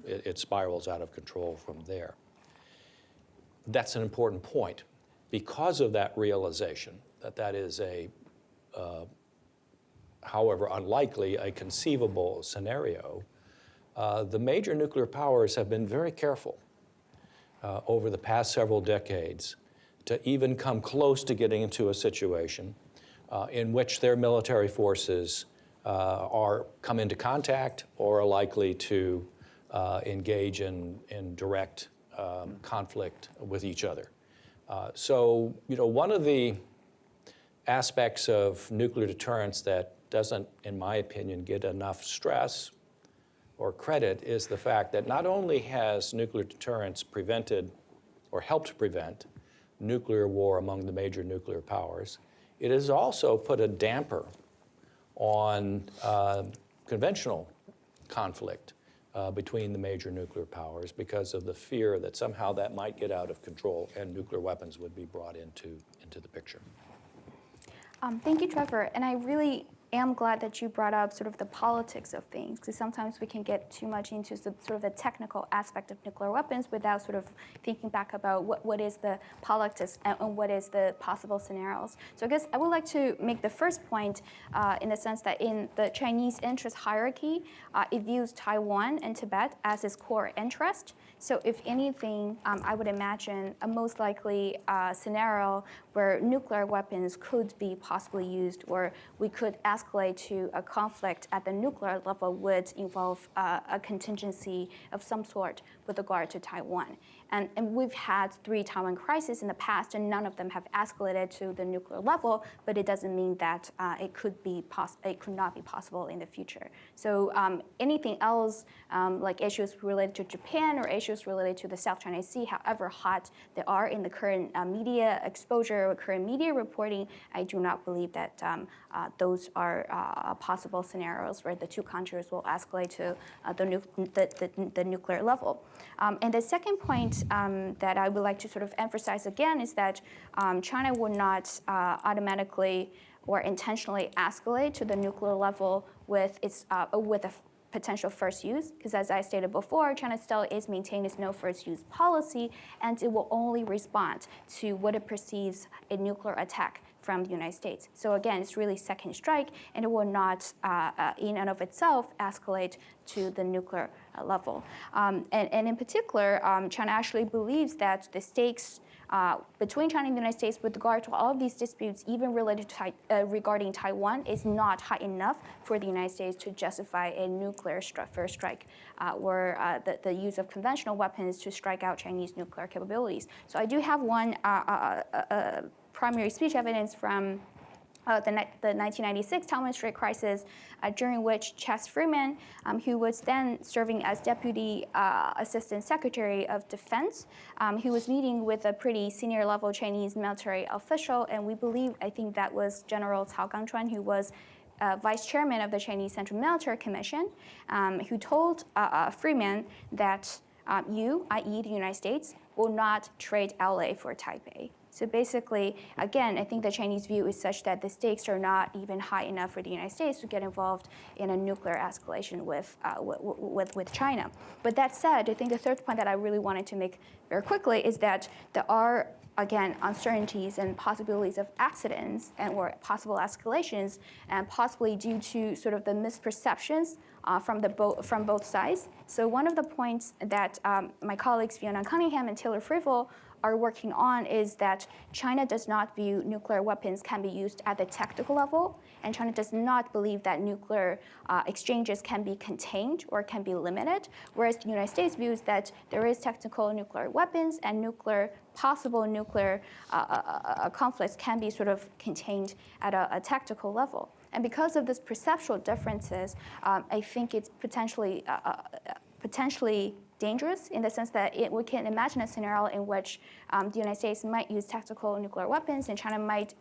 it spirals out of control from there. That's an important point. Because of that realization that is however unlikely, a conceivable scenario, the major nuclear powers have been very careful over the past several decades to even come close to getting into a situation in which their military forces come into contact or are likely to engage in direct conflict with each other. So, one of the aspects of nuclear deterrence that doesn't, in my opinion, get enough stress or credit is the fact that not only has nuclear deterrence prevented or helped prevent nuclear war among the major nuclear powers, it has also put a damper on conventional conflict between the major nuclear powers, because of the fear that somehow that might get out of control and nuclear weapons would be brought into the picture. Thank you, Trevor. And I really am glad that you brought up sort of the politics of things, because sometimes we can get too much into sort of the technical aspect of nuclear weapons without sort of thinking back about what is the politics and what is the possible scenarios. So I guess I would like to make the first point in the sense that in the Chinese interest hierarchy, it views Taiwan and Tibet as its core interest. So if anything, I would imagine a most likely scenario where nuclear weapons could be possibly used, or we could escalate to a conflict at the nuclear level, would involve a contingency of some sort with regard to Taiwan. And we've had 3 Taiwan crises in the past, and none of them have escalated to the nuclear level, but it doesn't mean that it could not be possible in the future. So anything else, like issues related to Japan or issues related to the South China Sea, however hot they are in the current media exposure or current media reporting, I do not believe that those are possible scenarios where the 2 countries will escalate to the nuclear level. And the second point that I would like to sort of emphasize again is that China would not automatically or intentionally escalate to the nuclear level with a potential first use, because as I stated before, China still is maintaining its no first use policy, and it will only respond to what it perceives a nuclear attack from the United States. So again, it's really second strike, and it will not, in and of itself, escalate to the nuclear level. And in particular, China actually believes that the stakes between China and the United States with regard to all of these disputes, even related to regarding Taiwan, is not high enough for the United States to justify a nuclear first strike or the use of conventional weapons to strike out Chinese nuclear capabilities. So I do have one primary speech evidence from the 1996 Taiwan Strait crisis, during which Chas Freeman, who was then serving as Deputy Assistant Secretary of Defense, he was meeting with a pretty senior level Chinese military official, and I think that was General Cao Gangchuan, who was Vice Chairman of the Chinese Central Military Commission, who told Freeman that you, i.e. the United States, will not trade LA for Taipei. So basically, again, I think the Chinese view is such that the stakes are not even high enough for the United States to get involved in a nuclear escalation with China. But that said, I think the third point that I really wanted to make very quickly is that there are, again, uncertainties and possibilities of accidents or possible escalations, and possibly due to sort of the misperceptions from both sides. So one of the points that my colleagues Fiona Cunningham and Taylor Frivel are working on is that China does not view nuclear weapons can be used at the tactical level, and China does not believe that nuclear exchanges can be contained or can be limited, whereas the United States views that there is tactical nuclear weapons and possible nuclear conflicts can be sort of contained at a tactical level. And because of these perceptual differences, I think it's potentially dangerous in the sense that we can imagine a scenario in which the United States might use tactical nuclear weapons, and China might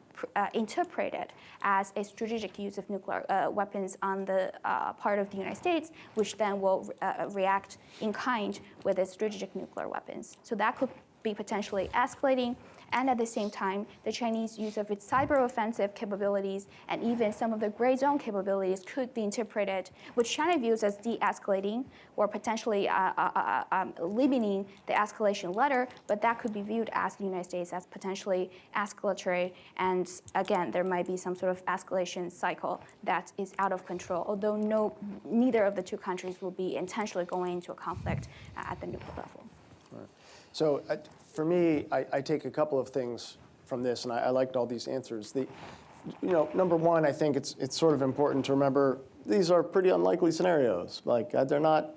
interpret it as a strategic use of nuclear weapons on the part of the United States, which then will react in kind with its strategic nuclear weapons. So that could be potentially escalating. And at the same time, the Chinese use of its cyber offensive capabilities and even some of the gray zone capabilities could be interpreted, which China views as de-escalating or potentially limiting the escalation ladder, but that could be viewed as the United States as potentially escalatory. And again, there might be some sort of escalation cycle that is out of control, although neither of the 2 countries will be intentionally going into a conflict at the nuclear level. Right. So for me, I take a couple of things from this, and I liked all these answers. Number one, I think it's sort of important to remember these are pretty unlikely scenarios. Like they're not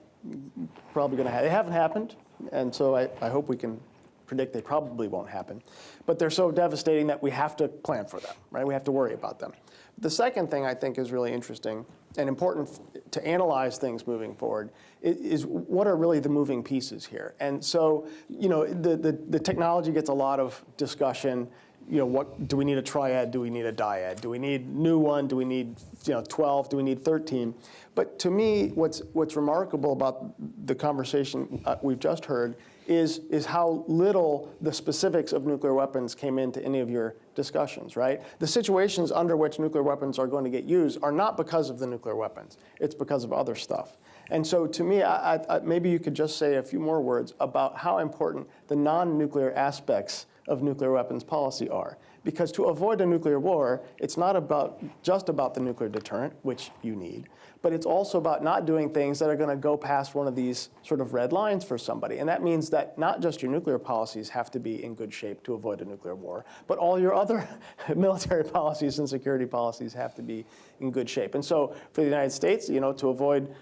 probably going to happen. They haven't happened, and so I hope we can predict they probably won't happen. But they're so devastating that we have to plan for them, right? We have to worry about them. The second thing I think is really interesting and important to analyze things moving forward is what are really the moving pieces here. And so, the technology gets a lot of discussion. What do we need a triad? Do we need a dyad? Do we need a new one? Do we need 12? Do we need 13? But to me, what's remarkable about the conversation we've just heard is how little the specifics of nuclear weapons came into any of your discussions, right? The situations under which nuclear weapons are going to get used are not because of the nuclear weapons. It's because of other stuff. And so to me, maybe you could just say a few more words about how important the non-nuclear aspects of nuclear weapons policy are. Because to avoid a nuclear war, it's not just about the nuclear deterrent, which you need, but it's also about not doing things that are going to go past one of these sort of red lines for somebody. And that means that not just your nuclear policies have to be in good shape to avoid a nuclear war, but all your other military policies and security policies have to be in good shape. And so for the United States, to avoid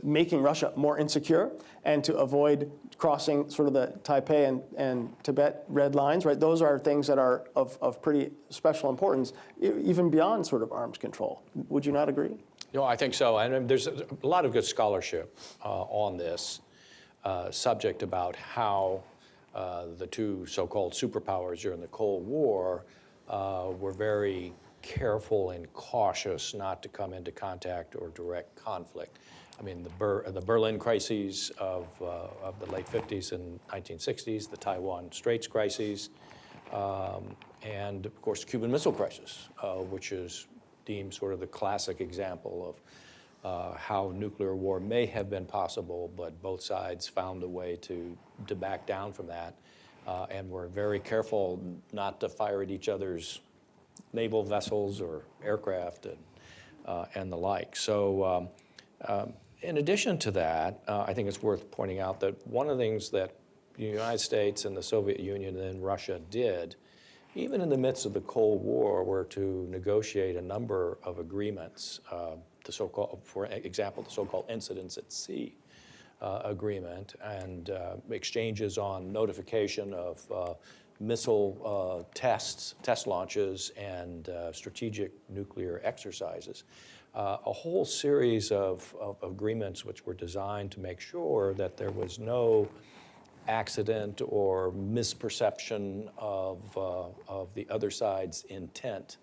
making Russia more insecure and to avoid crossing sort of the Taipei and Tibet red lines, right? Those are things that are of pretty special importance, even beyond sort of arms control. Would you not agree? I think so. And there's a lot of good scholarship on this subject about how the two so-called superpowers during the Cold War were very careful and cautious not to come into contact or direct conflict. I mean, the Berlin crises of the late 50s and 1960s, the Taiwan Straits crises, and of course, the Cuban Missile Crisis, which is deemed sort of the classic example of how nuclear war may have been possible, but both sides found a way to back down from that, and were very careful not to fire at each other's naval vessels or aircraft and the like. So in addition to that, I think it's worth pointing out that one of the things that the United States and the Soviet Union and then Russia did, even in the midst of the Cold War, were to negotiate a number of agreements, the so-called, for example, the so-called Incidents at Sea agreement, and exchanges on notification of missile test launches and strategic nuclear exercises. A whole series of agreements which were designed to make sure that there was no accident or misperception of the other side's intent,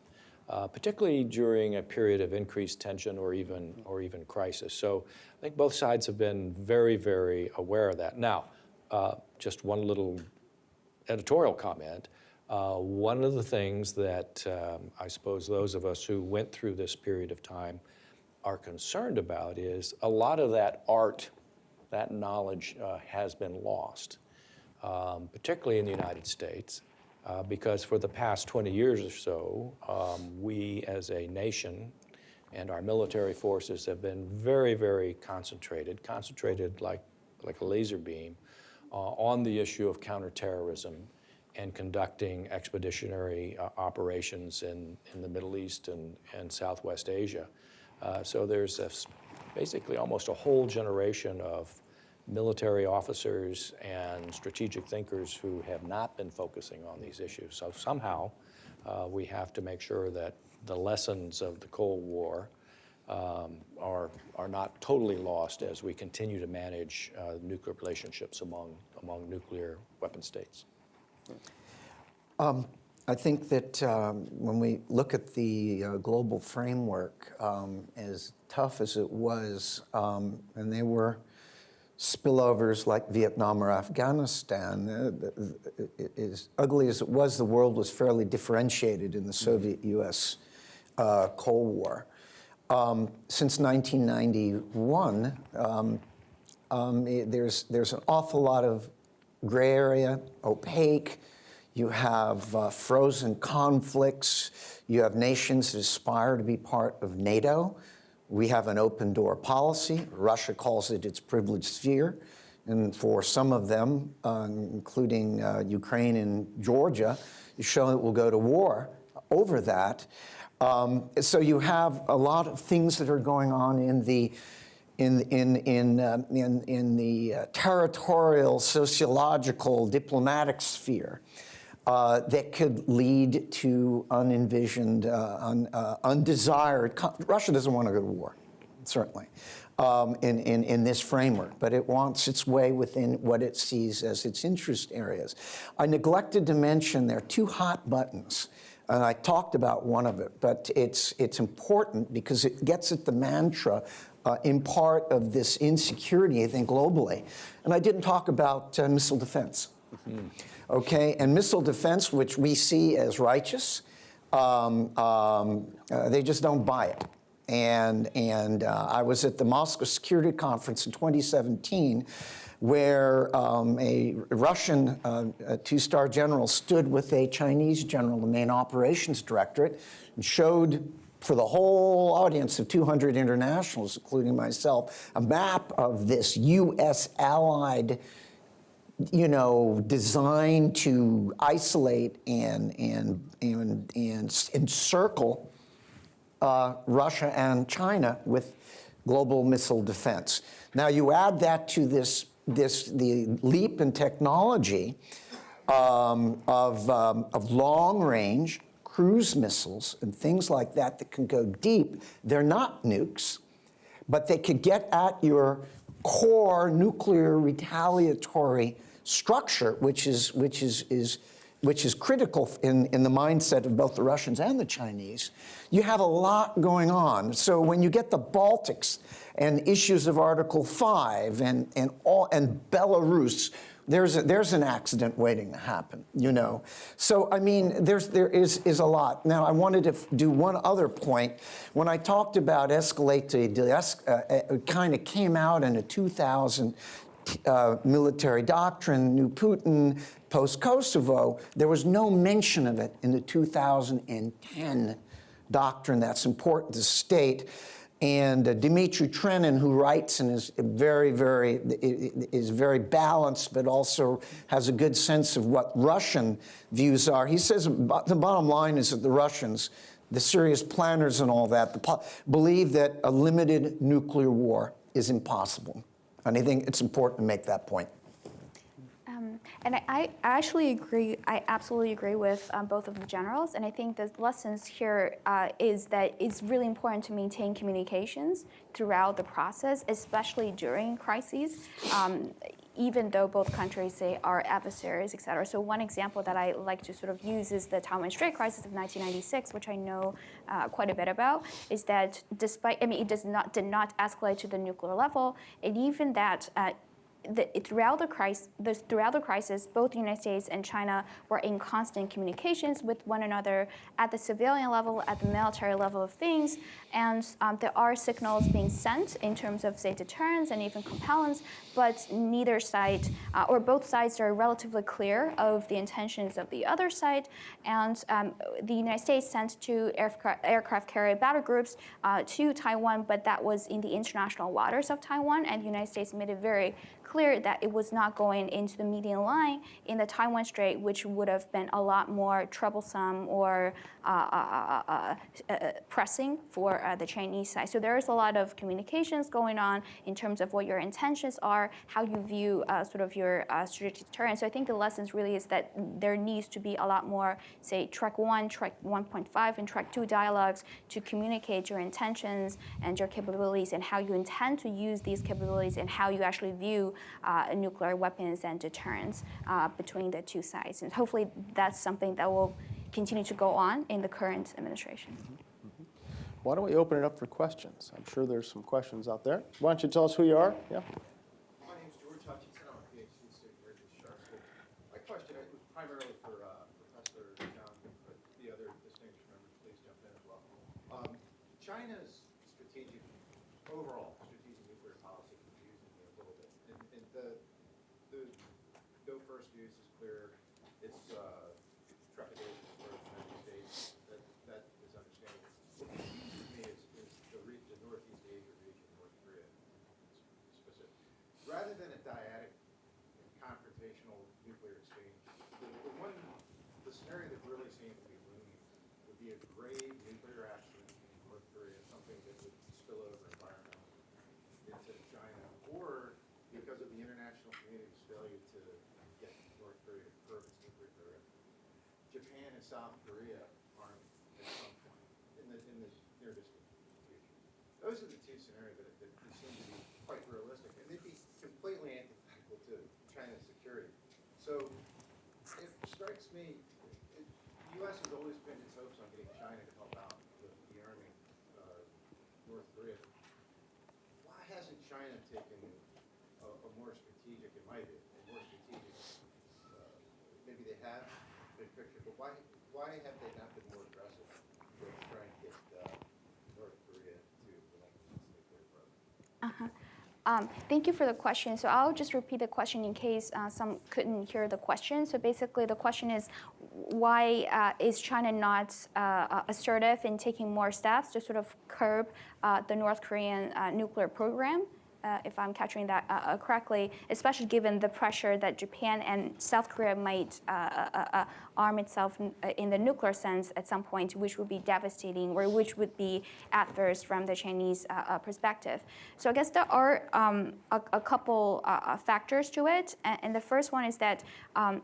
particularly during a period of increased tension or even crisis. So I think both sides have been very, very aware of that. Now, just one little editorial comment. One of the things that I suppose those of us who went through this period of time are concerned about is a lot of that art, that knowledge has been lost, particularly in the United States, because for the past 20 years or so, we as a nation and our military forces have been very, very concentrated like a laser beam, on the issue of counterterrorism and conducting expeditionary operations in the Middle East and Southwest Asia. So there's basically almost a whole generation of military officers and strategic thinkers who have not been focusing on these issues. So somehow we have to make sure that the lessons of the Cold War are not totally lost as we continue to manage nuclear relationships among nuclear weapon states. I think that when we look at the global framework, as tough as it was, and there were spillovers like Vietnam or Afghanistan, as ugly as it was, the world was fairly differentiated in the Soviet-US Cold War. Since 1991, there's an awful lot of gray area, opaque. You have frozen conflicts. You have nations that aspire to be part of NATO. We have an open door policy. Russia calls it its privileged sphere. And for some of them, including Ukraine and Georgia, it's shown that we'll go to war over that. So you have a lot of things that are going on in the territorial, sociological, diplomatic sphere that could lead to unenvisioned, undesired. Russia doesn't want to go to war, certainly, in this framework, but it wants its way within what it sees as its interest areas. I neglected to mention there are two hot buttons And I talked about one of it, but it's important because it gets at the mantra in part of this insecurity, I think, globally. And I didn't talk about missile defense. Okay, and missile defense, which we see as righteous, they just don't buy it. And I was at the Moscow Security Conference in 2017, where a Russian two-star general stood with a Chinese general, the main operations directorate, and showed for the whole audience of 200 internationals, including myself, a map of this U.S. allied, designed to isolate and encircle Russia and China with global missile defense. Now you add that to the leap in technology of long-range cruise missiles and things like that can go deep. They're not nukes, but they could get at your core nuclear retaliatory structure, which is critical in the mindset of both the Russians and the Chinese. You have a lot going on. So when you get the Baltics and issues of Article 5 and Belarus, there's an accident waiting to happen, So I mean, there is a lot. Now I wanted to do one other point. When I talked about escalate it kind of came out in a 2000 military doctrine, New Putin, post-Kosovo. There was no mention of it in the 2010 doctrine. That's important to state. And Dmitry Trenin, who writes and is very balanced, but also has a good sense of what Russian views are. He says the bottom line is that the Russians, the serious planners and all that, believe that a limited nuclear war is impossible. And I think it's important to make that point. And I actually agree. I absolutely agree with both of the generals. And I think the lessons here is that it's really important to maintain communications throughout the process, especially during crises, even though both countries say are adversaries, et cetera. So one example that I like to sort of use is the Taiwan Strait crisis of 1996, which I know quite a bit about, is that despite, it did not escalate to the nuclear level, and even that throughout the crisis, both the United States and China were in constant communications with one another at the civilian level, at the military level of things, and there are signals being sent in terms of, say, deterrence and even compellence, but neither side, or both sides are relatively clear of the intentions of the other side, and the United States sent two aircraft carrier battle groups to Taiwan, but that was in the international waters of Taiwan, and the United States made it very clear that it was not going into the median line in the Taiwan Strait, which would have been a lot more troublesome or pressing for the Chinese side. So there is a lot of communications going on in terms of what your intentions are, how you view sort of your strategic deterrence. So I think the lessons really is that there needs to be a lot more, say, track 1, track 1.5, and track 2 dialogues to communicate your intentions and your capabilities and how you intend to use these capabilities and how you actually view nuclear weapons and deterrence between the two sides. And hopefully that's something that will continue to go on in the current administration. Why don't we open it up for questions? I'm sure there's some questions out there. Why don't you tell us who you are? Yeah. My name is George Hutchinson. I'm a PhD student here at the Shar School. My question is primarily for Professor Zhang, but the other distinguished members, please jump in as well. China's overall strategic nuclear policy confuses me a little bit. And the go first use is clear. It's trepidation for the United States. That is understandable. What confuses me is the Northeast Asia region, North Korea specific. Rather than a dyadic and confrontational nuclear exchange, the scenario that really seems to be looming would be a grave nuclear accident in North Korea, something that would spill over environmentally into China, or because of the international community's failure to get North Korea to curb its nuclear program, Japan and South Korea armed at some point in the near distant future. Those are the two scenarios that seem to be quite realistic, and they'd be completely antithetical to China's security. So it strikes me, the U.S. has always been its own Korea. Why hasn't China taken a more strategic, in my view, a more strategic, maybe they have, big picture, but why have they not been more aggressive to try and get North Korea to relinquish its nuclear program? Thank you for the question. So I'll just repeat the question in case some couldn't hear the question. So basically the question is, why is China not assertive in taking more steps to sort of curb the North Korean nuclear program? If I'm capturing that correctly, especially given the pressure that Japan and South Korea might arm itself in the nuclear sense at some point, which would be devastating or which would be adverse from the Chinese perspective. So I guess there are a couple factors to it. And the first one is that,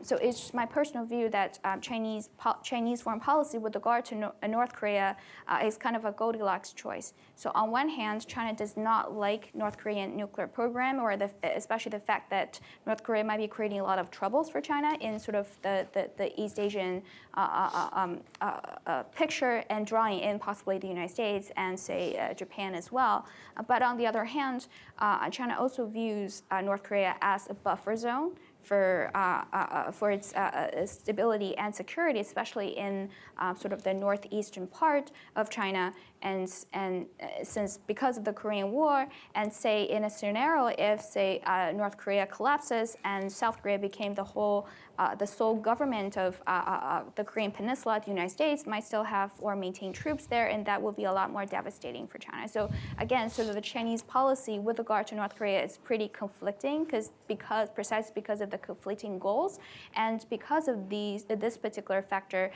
so it's my personal view that Chinese foreign policy with regard to North Korea is kind of a Goldilocks choice. So on one hand, China does not like North Korean nuclear program, or especially the fact that North Korea might be creating a lot of troubles for China in sort of the East Asian picture and drawing in possibly the United States and say Japan as well. But on the other hand, China also views North Korea as a buffer zone for its stability and security, especially in sort of the northeastern part of China. And since because of the Korean War, and say in a scenario if say North Korea collapses and South Korea became the sole government of the Korean Peninsula, the United States might still have or maintain troops there, and that would be a lot more devastating for China. So again, sort of the Chinese policy with regard to North Korea is pretty conflicting precisely because of the conflicting goals, and because of this particular factor,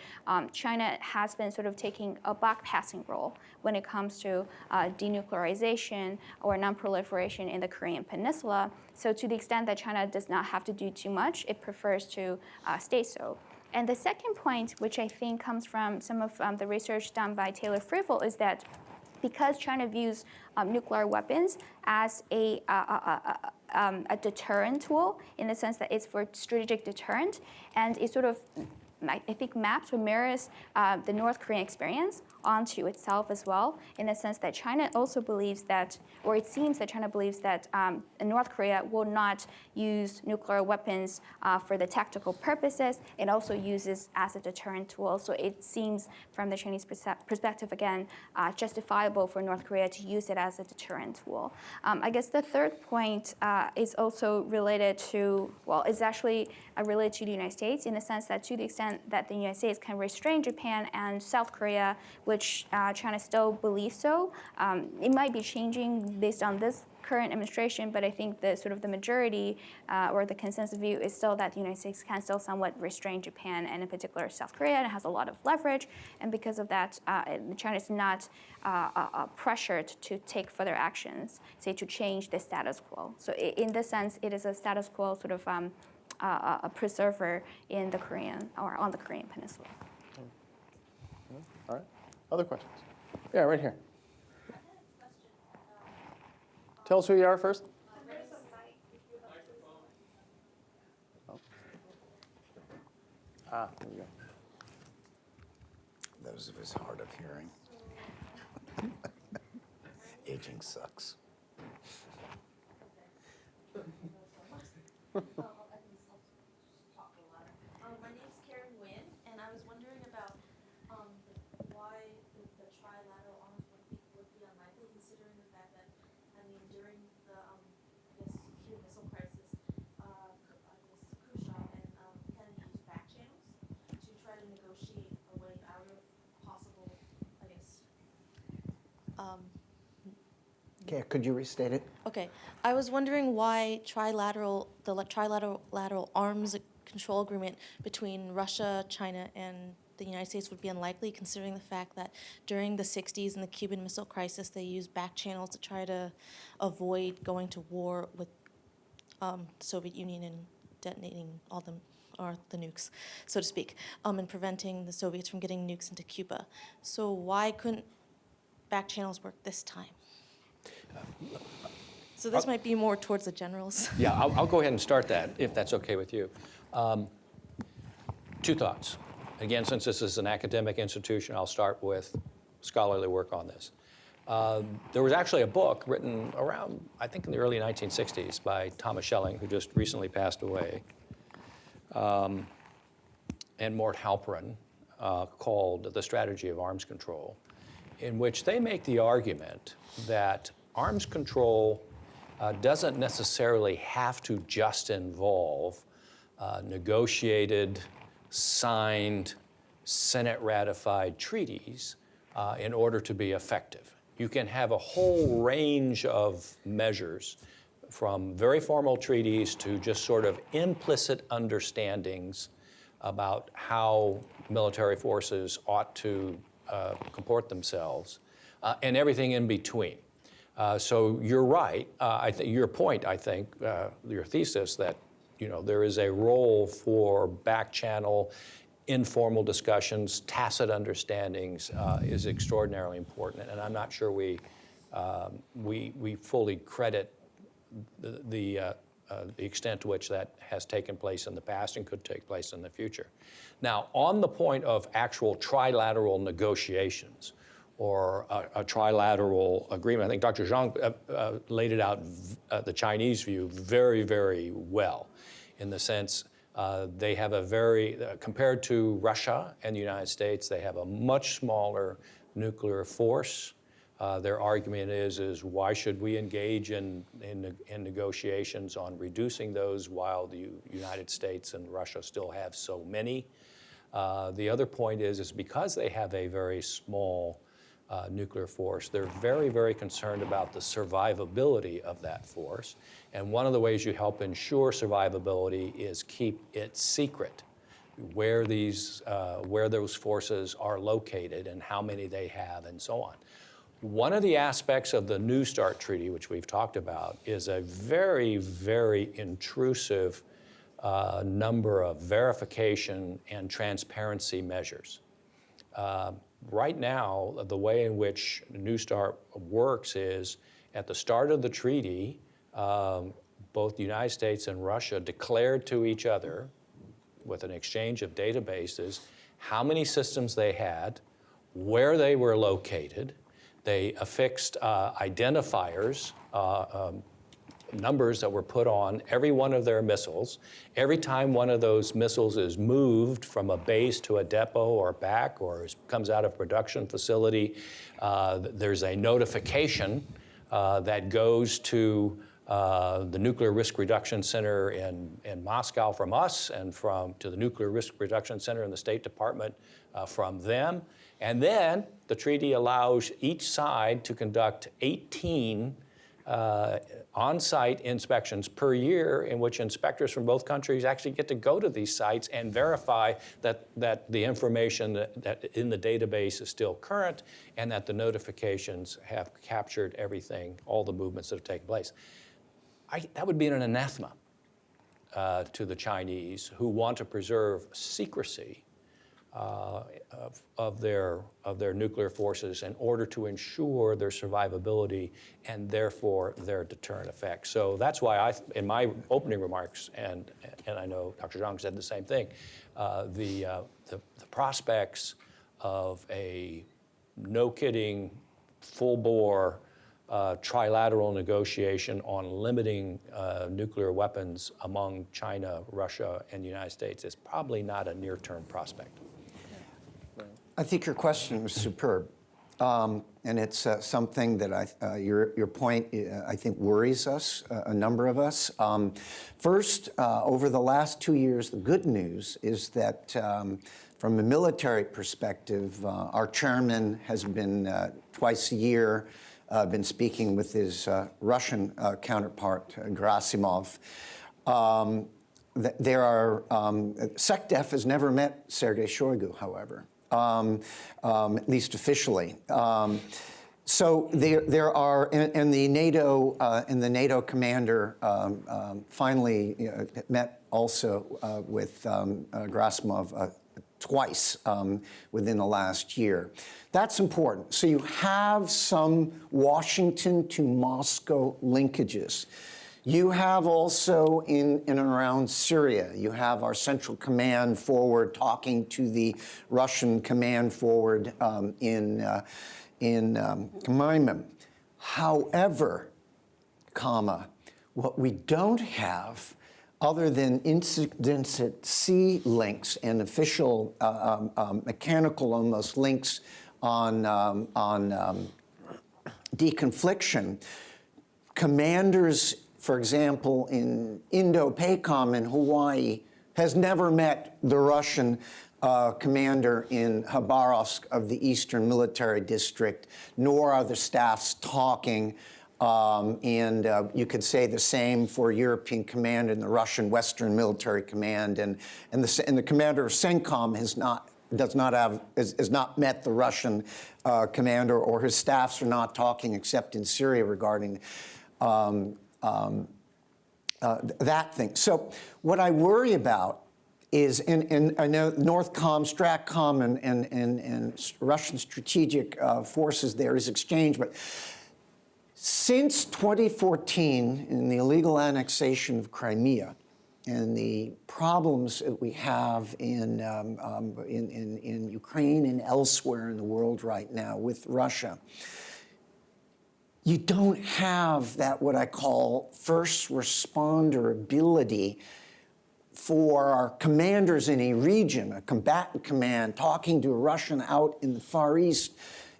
China has been sort of taking a backpassing role when it comes to denuclearization or non-proliferation in the Korean Peninsula. So to the extent that China does not have to do too much, it prefers to stay so. And the second point, which I think comes from some of the research done by Taylor Frivel, is that because China views nuclear weapons as a deterrent tool, in the sense that it's for strategic deterrent, and it sort of, I think, maps or mirrors the North Korean experience onto itself as well, in the sense that China also believes that, or it seems that China believes that North Korea will not use nuclear weapons for the tactical purposes. It also uses as a deterrent tool. So it seems, from the Chinese perspective, again, justifiable for North Korea to use it as a deterrent tool. I guess the third point is also related to, well, it's actually related to the United States, in the sense that to the extent that the United States can restrain Japan and South Korea, which China still believes so. It might be changing based on this current administration, but I think the sort of the majority or the consensus view is still that the United States can still somewhat restrain Japan, and in particular South Korea, and it has a lot of leverage. And because of that, China is not pressured to take further actions, say to change the status quo. So in this sense, it is a status quo sort of a preserver in the Korean, or on the Korean Peninsula. All right. Other questions? Yeah, right here. Tell us who you are first. Oh. There we go. Those of us hard of hearing. Aging sucks. My name's Karen Nguyen, and I was wondering about why the trilateral arms would be unlikely, considering the fact that, I mean, during the Cuban Missile Crisis, Khrushchev and Kennedy used back channels to try to negotiate a way out of possible, I guess. Yeah, could you restate it? Okay, I was wondering why the trilateral arms control agreement between Russia, China, and the United States would be unlikely, considering the fact that during the 60s and the Cuban Missile Crisis, they used back channels to try to avoid going to war with the Soviet Union and detonating all them, or the nukes, so to speak, and preventing the Soviets from getting nukes into Cuba. So why couldn't back channels work this time? So this might be more towards the generals. Yeah, I'll go ahead and start that, if that's okay with you. Two thoughts. Again, since this is an academic institution, I'll start with scholarly work on this. There was actually a book written around, I think in the early 1960s by Thomas Schelling, who just recently passed away, and Mort Halperin, called The Strategy of Arms Control, in which they make the argument that arms control doesn't necessarily have to just involve negotiated, signed, Senate-ratified treaties in order to be effective. You can have a whole range of measures, from very formal treaties to just sort of implicit understandings about how military forces ought to comport themselves, and everything in between. So you're right. Your point, I think, your thesis that there is a role for back-channel, informal discussions, tacit understandings is extraordinarily important, and I'm not sure we fully credit the extent to which that has taken place in the past and could take place in the future. Now, on the point of actual trilateral negotiations or a trilateral agreement, I think Dr. Zhang laid it out, the Chinese view, very, very well, in the sense they have a very, compared to Russia and the United States, they have a much smaller nuclear force. Their argument is why should we engage in negotiations on reducing those while the United States and Russia still have so many? The other point is because they have a very small nuclear force, they're very, very concerned about the survivability of that force. And one of the ways you help ensure survivability is keep it secret, where those forces are located and how many they have and so on. One of the aspects of the New START Treaty, which we've talked about, is a very, very intrusive number of verification and transparency measures. Right now, the way in which New START works is at the start of the treaty, both the United States and Russia declared to each other, with an exchange of databases, how many systems they had, where they were located. They affixed identifiers, numbers that were put on every one of their missiles. Every time one of those missiles is moved from a base to a depot or back or comes out of a production facility, there's a notification that goes to the Nuclear Risk Reduction Center in Moscow from us and to the Nuclear Risk Reduction Center in the State Department from them. And then the treaty allows each side to conduct 18 on-site inspections per year, in which inspectors from both countries actually get to go to these sites and verify that the information that in the database is still current and that the notifications have captured everything, all the movements that have taken place. That would be an anathema to the Chinese, who want to preserve secrecy of their nuclear forces in order to ensure their survivability and therefore their deterrent effect. So that's why in my opening remarks, and I know Dr. Zhang said the same thing, the prospects of a no-kidding, full-bore trilateral negotiation on limiting nuclear weapons among China, Russia, and the United States is probably not a near-term prospect. I think your question was superb, and it's something that your point, I think, worries us, a number of us. First, over the last 2 years, the good news is that from a military perspective, our chairman has been twice a year been speaking with his Russian counterpart, Gerasimov. SecDef has never met Sergei Shoigu, however. At least officially. So there are, and the NATO commander finally met also with Gerasimov twice within the last year. That's important. So you have some Washington to Moscow linkages. You have also in and around Syria, you have our Central Command forward talking to the Russian command forward in in Kaimim. However, what we don't have, other than incidents at sea links and official mechanical almost links on deconfliction, commanders, for example, in Indo-PACOM in Hawaii, has never met the Russian commander in Khabarovsk of the Eastern Military District, nor are the staffs talking. And you could say the same for European Command and the Russian Western Military Command, and the commander of CENTCOM has not met the Russian commander, or his staffs are not talking except in Syria regarding that thing. So what I worry about is, and I know NORTHCOM, STRATCOM, and Russian strategic forces there is exchange, but since 2014, in the illegal annexation of Crimea and the problems that we have in Ukraine and elsewhere in the world right now with Russia, you don't have that, what I call, first responder ability for our commanders in a region, a combatant command, talking to a Russian out in the Far East,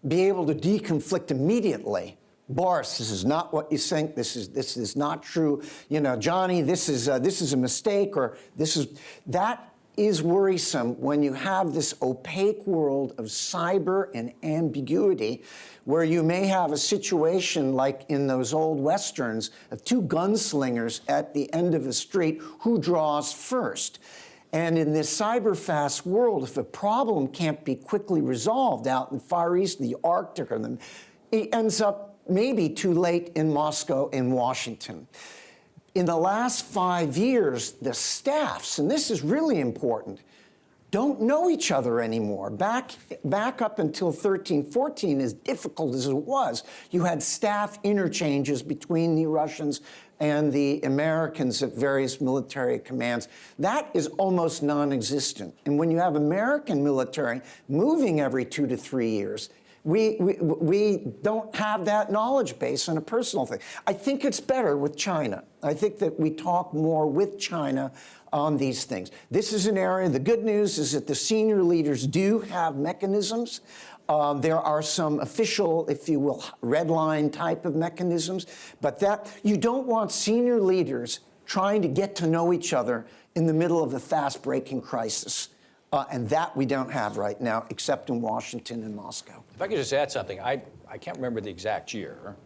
be able to deconflict immediately. Boris, this is not what you think. This is not true. You know, Johnny, this is a mistake, or that is worrisome when you have this opaque world of cyber and ambiguity, where you may have a situation like in those old westerns of two gunslingers at the end of a street, who draws first. And in this cyber-fast world, if a problem can't be quickly resolved out in the Far East, the Arctic, it ends up maybe too late in Moscow and Washington. In the last 5 years, the staffs, and this is really important, don't know each other anymore. Back up until 13, 14, as difficult as it was, you had staff interchanges between the Russians and the Americans at various military commands. That is almost non-existent. And when you have American military moving every 2 to 3 years, we don't have that knowledge base on a personal thing. I think it's better with China. I think that we talk more with China on these things. This is an area, the good news is that the senior leaders do have mechanisms. There are some official, if you will, red line type of mechanisms, but that you don't want senior leaders trying to get to know each other in the middle of a fast-breaking crisis. And that we don't have right now, except in Washington and Moscow. If I could just add something, I can't remember the exact year,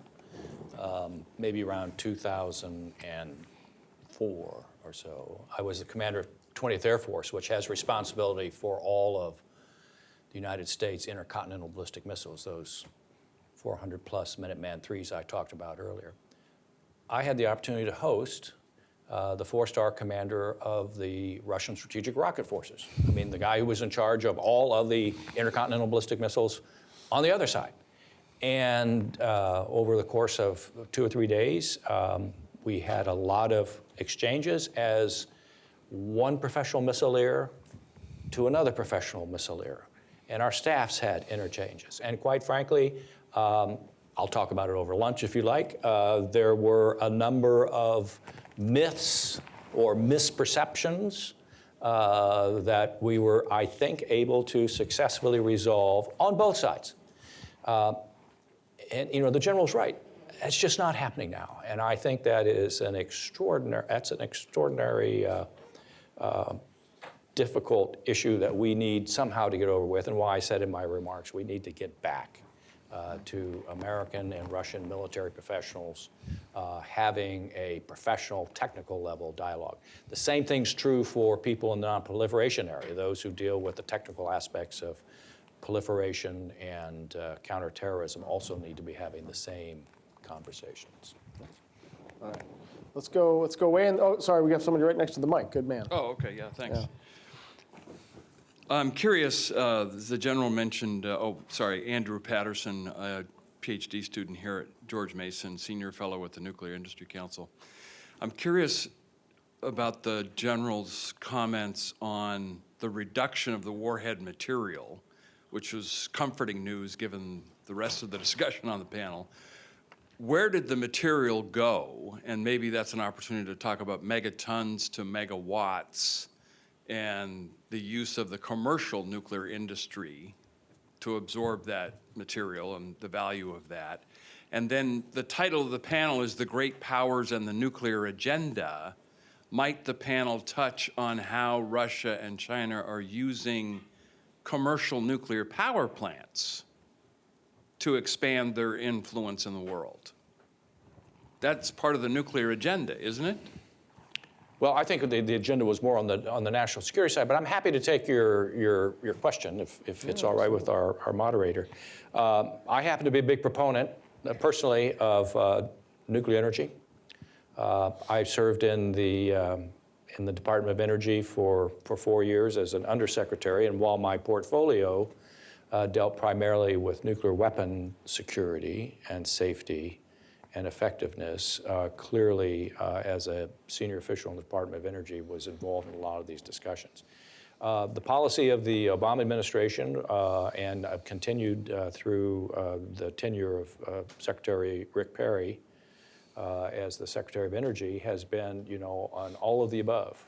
maybe around 2004 or so. I was the commander of 20th Air Force, which has responsibility for all of the United States intercontinental ballistic missiles, those 400-plus Minuteman IIIs I talked about earlier. I had the opportunity to host the four-star commander of the Russian strategic rocket forces. I mean, the guy who was in charge of all of the intercontinental ballistic missiles on the other side. And over the course of 2 or 3 days, we had a lot of exchanges as one professional missileer to another professional missileer. And our staffs had interchanges. And quite frankly, I'll talk about it over lunch if you like. There were a number of myths or misperceptions that we were, I think, able to successfully resolve on both sides. And you know, the general's right. It's just not happening now. And I think that is an extraordinary, difficult issue that we need somehow to get over with, and why I said in my remarks, we need to get back to American and Russian military professionals having a professional, technical level dialogue. The same thing's true for people in the non-proliferation area, those who deal with the technical aspects of proliferation and counterterrorism also need to be having the same conversations. All right. Let's go way in. Oh, sorry, we have somebody right next to the mic. Good man. Oh, okay, yeah, thanks. Yeah. I'm curious, the general mentioned, Andrew Patterson, a PhD student here at George Mason, senior fellow with the Nuclear Industry Council. I'm curious about the general's comments on the reduction of the warhead material, which was comforting news given the rest of the discussion on the panel. Where did the material go? And maybe that's an opportunity to talk about megatons to megawatts and the use of the commercial nuclear industry to absorb that material and the value of that. And then the title of the panel is The Great Powers and the Nuclear Agenda. Might the panel touch on how Russia and China are using commercial nuclear power plants to expand their influence in the world? That's part of the nuclear agenda, isn't it? Well, I think the agenda was more on the national security side, but I'm happy to take your question if it's all right with our moderator. I happen to be a big proponent, personally, of nuclear energy. I served in the Department of Energy for 4 years as an undersecretary, and while my portfolio dealt primarily with nuclear weapon security and safety and effectiveness, clearly as a senior official in the Department of Energy was involved in a lot of these discussions. The policy of the Obama administration and continued through the tenure of Secretary Rick Perry as the Secretary of Energy has been, on all of the above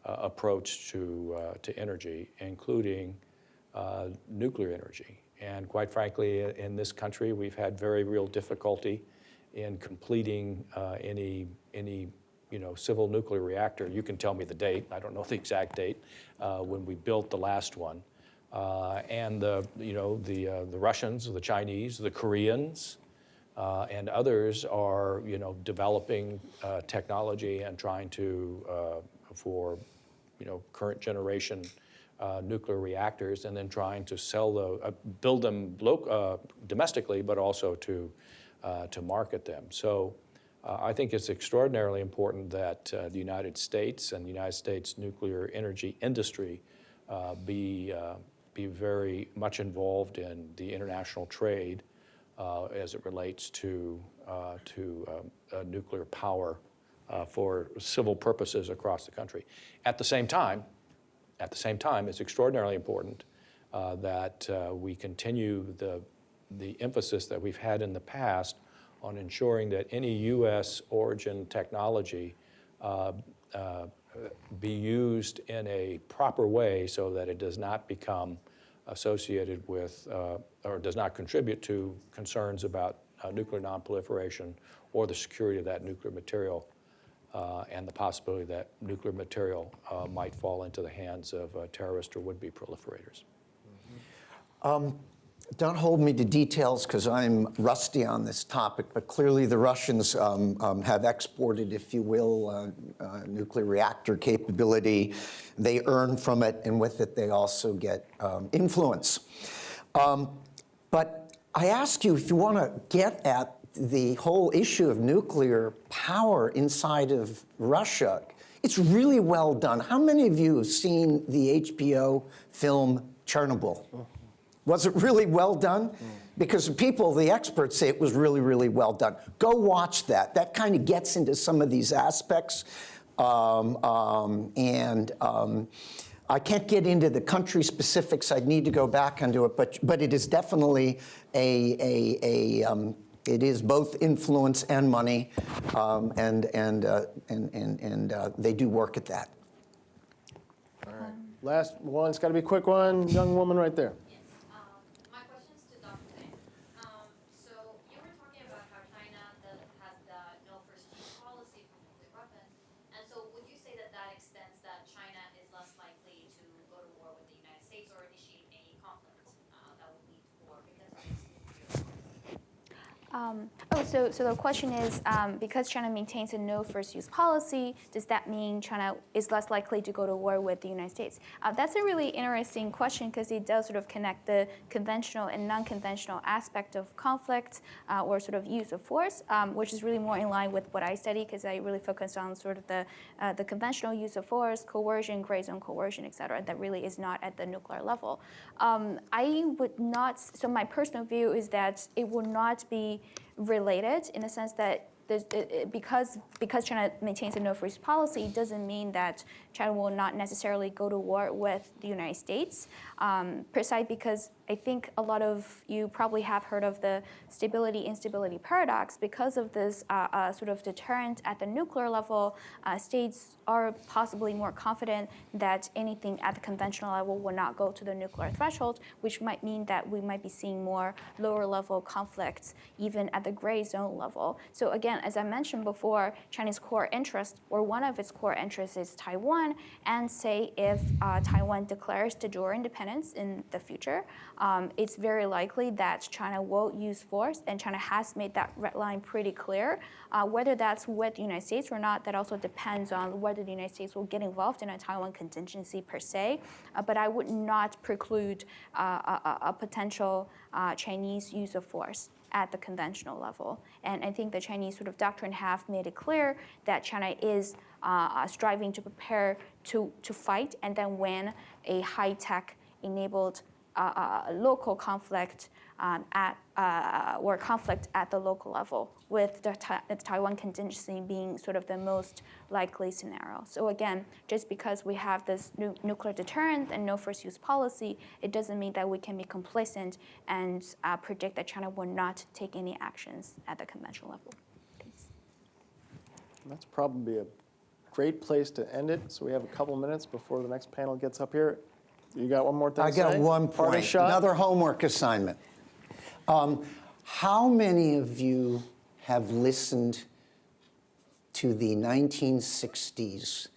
approach to energy, including nuclear energy. And quite frankly, in this country, we've had very real difficulty in completing any civil nuclear reactor. You can tell me the date. I don't know the exact date when we built the last one. And the Russians, the Chinese, the Koreans, and others are developing technology and trying to for current generation nuclear reactors, and then trying to build them domestically, but also to market them. So I think it's extraordinarily important that the United States and the United States nuclear energy industry be very much involved in the international trade as it relates to nuclear power for civil purposes across the country. At the same time, it's extraordinarily important that we continue the emphasis that we've had in the past on ensuring that any U.S. origin technology be used in a proper way so that it does not become associated with or does not contribute to concerns about nuclear nonproliferation or the security of that nuclear material and the possibility that nuclear material might fall into the hands of terrorists or would-be proliferators. Don't hold me to details because I'm rusty on this topic, but clearly the Russians have exported, if you will, nuclear reactor capability. They earn from it, and with it they also get influence. But I ask you, if you want to get at the whole issue of nuclear power inside of Russia, it's really well done. How many of you have seen the HBO film Chernobyl? Was it really well done? Because the experts say it was really, really well done. Go watch that. That kind of gets into some of these aspects. I can't get into the country specifics. I'd need to go back into it, but it is definitely it is both influence and money, and they do work at that. All right. Last one. It's got to be a quick one. Young woman right there. My question is to Dr. Zhang. So you were talking about how China has the no first use policy for nuclear weapons, and so would you say that extends that China is less likely to go to war with the United States or initiate any conflict that would lead to war because of its nuclear policy? So the question is, because China maintains a no first use policy, does that mean China is less likely to go to war with the United States? That's a really interesting question because it does sort of connect the conventional and non-conventional aspect of conflict or sort of use of force, which is really more in line with what I study because I really focus on sort of the conventional use of force, coercion, gray zone coercion, et cetera, that really is not at the nuclear level. I would not, so my personal view is that it will not be related in the sense that because China maintains a no free policy doesn't mean that China will not necessarily go to war with the United States, precisely because I think a lot of you probably have heard of the stability-instability paradox. Because of this sort of deterrent at the nuclear level, states are possibly more confident that anything at the conventional level will not go to the nuclear threshold, which might mean that we might be seeing more lower-level conflicts, even at the gray zone level. So again, as I mentioned before, Chinese core interest, or one of its core interests, is Taiwan. And say if Taiwan declares de jure independence in the future, it's very likely that China will use force, and China has made that red line pretty clear. Whether that's with the United States or not, that also depends on whether the United States will get involved in a Taiwan contingency per se. But I would not preclude a potential Chinese use of force at the conventional level. And I think the Chinese sort of doctrine have made it clear that China is striving to prepare to fight and then win a high-tech enabled local conflict or conflict at the local level, with the Taiwan contingency being sort of the most likely scenario. So again, just because we have this nuclear deterrent and no first use policy, it doesn't mean that we can be complacent and predict that China will not take any actions at the conventional level. Thanks. That's probably a great place to end it. So we have a couple minutes before the next panel gets up here. You got one more thing I to got say? one Party point, shot? another homework assignment. How many of you have listened to the 1960s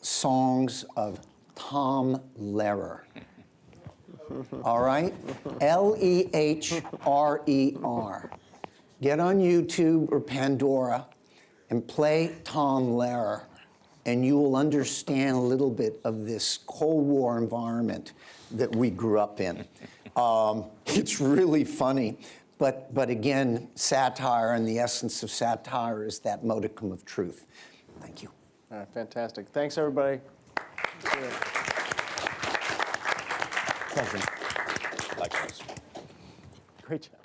songs of Tom Lehrer? All right? L-E-H-R-E-R. Get on YouTube or Pandora and play Tom Lehrer, and you will understand a little bit of this Cold War environment that we grew up in. It's really funny, but again, satire, and the essence of satire is that modicum of truth. Thank you. All right, fantastic. Thanks, everybody. Pleasure. Likewise. Great job.